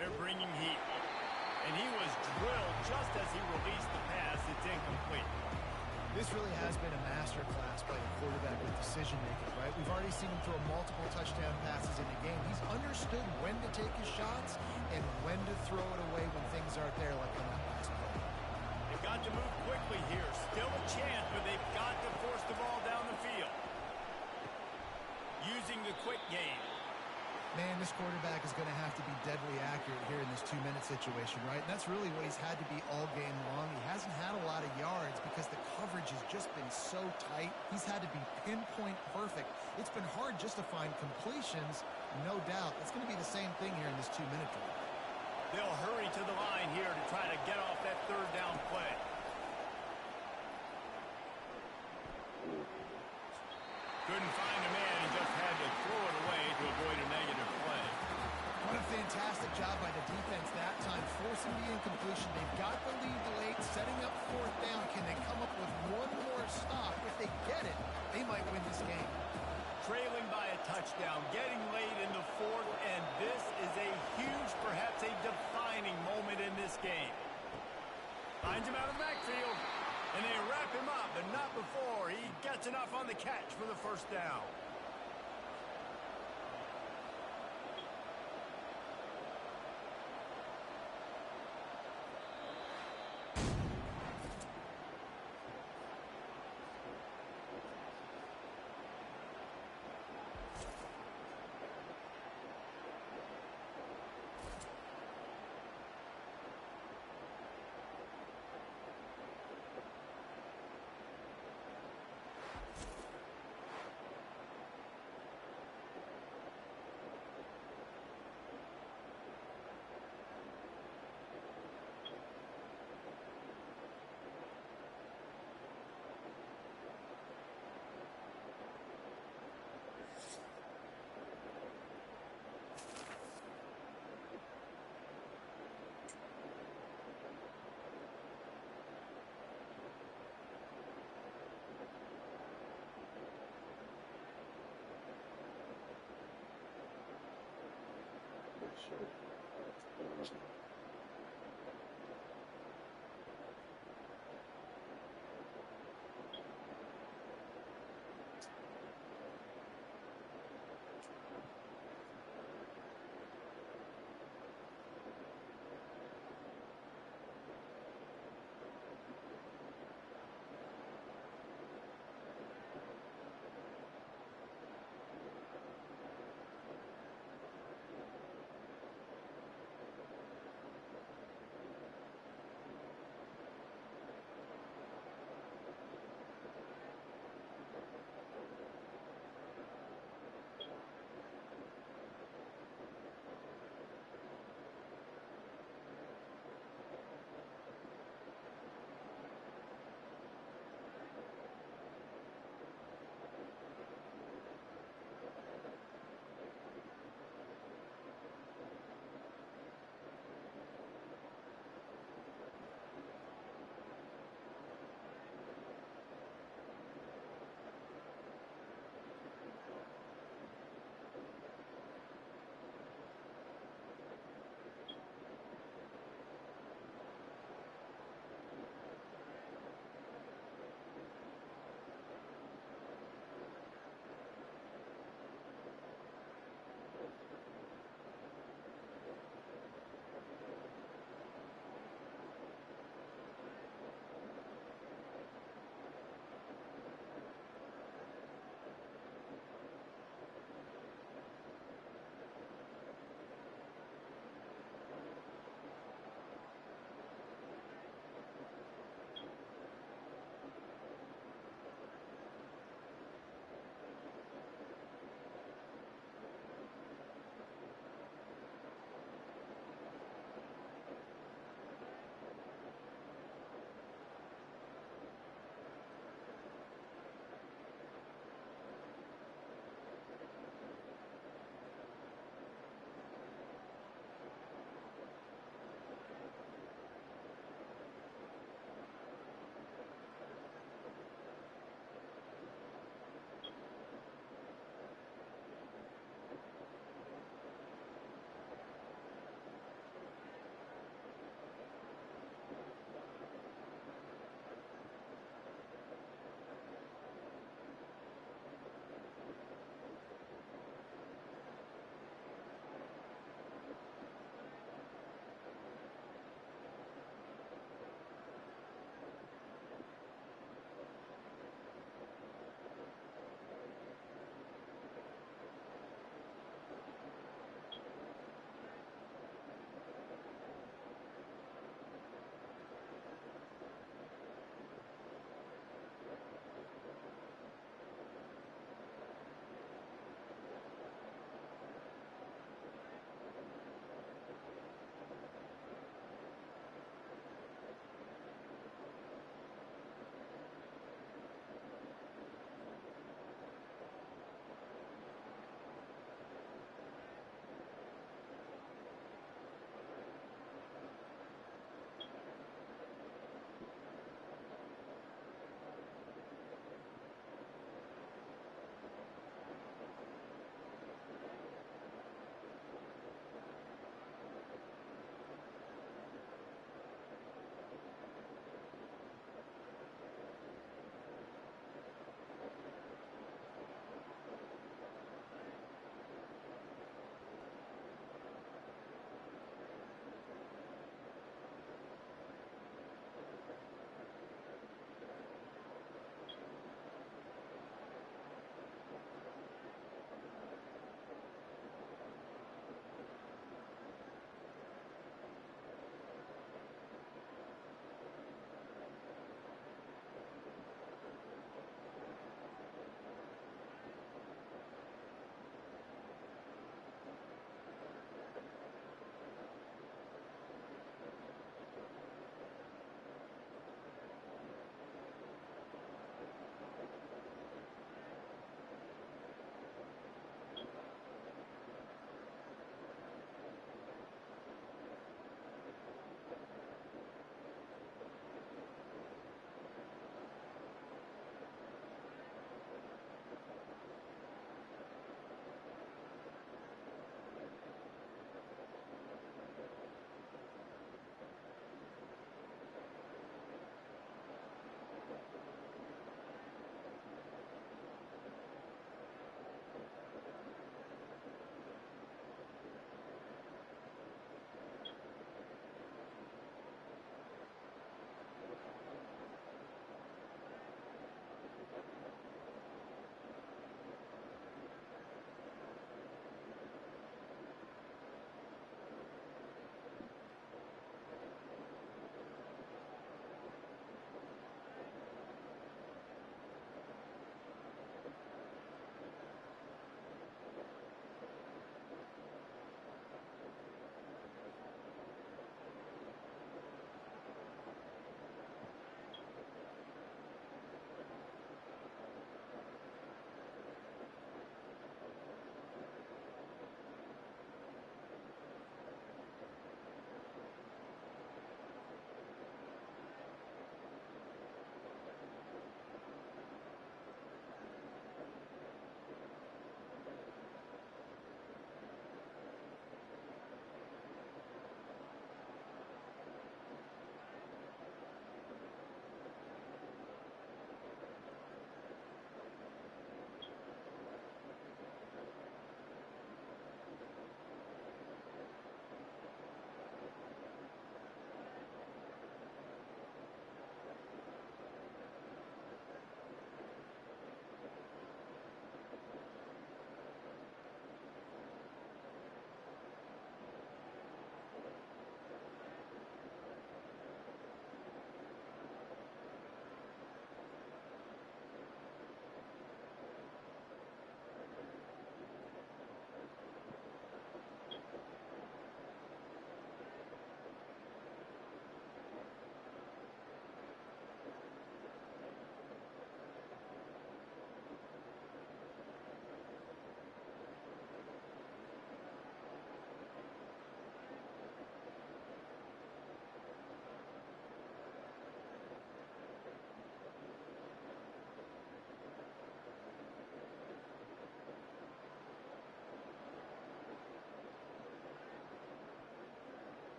Speaker 1: They're bringing heat. And he was drilled just as he released the pass. It's incomplete.
Speaker 2: This really has been a masterclass by the quarterback with decision-making, right? We've already seen him throw multiple touchdown passes in the game. He's understood when to take his shots and when to throw it away when things aren't there, like on that last play.
Speaker 1: They've got to move quickly here. Still a chance, but they've got to force the ball down the field. Using the quick game.
Speaker 2: Man, this quarterback is going to have to be deadly accurate here in this 2-minute situation, right? And that's really what he's had to be all game long. He hasn't had a lot of yards because the coverage has just been so tight. He's had to be pinpoint perfect. It's been hard just to find completions, no doubt. It's going to be the same thing here in this 2-minute drill.
Speaker 1: They'll hurry to the line here to try to get off that 3rd down play. Couldn't find a man and just had to throw it away to avoid a negative play.
Speaker 2: What a fantastic job by the defense that time, forcing the incompletion. They've got the lead late, setting up 4th down. Can they come up with one more stop? If they get it, they might win this game.
Speaker 1: Trailing by a touchdown, getting late in the 4th, and this is a huge, perhaps a defining moment in this game. Finds him out of the backfield. And they wrap him up, but not before he gets enough on the catch for the 1st down.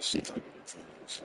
Speaker 6: Sometimes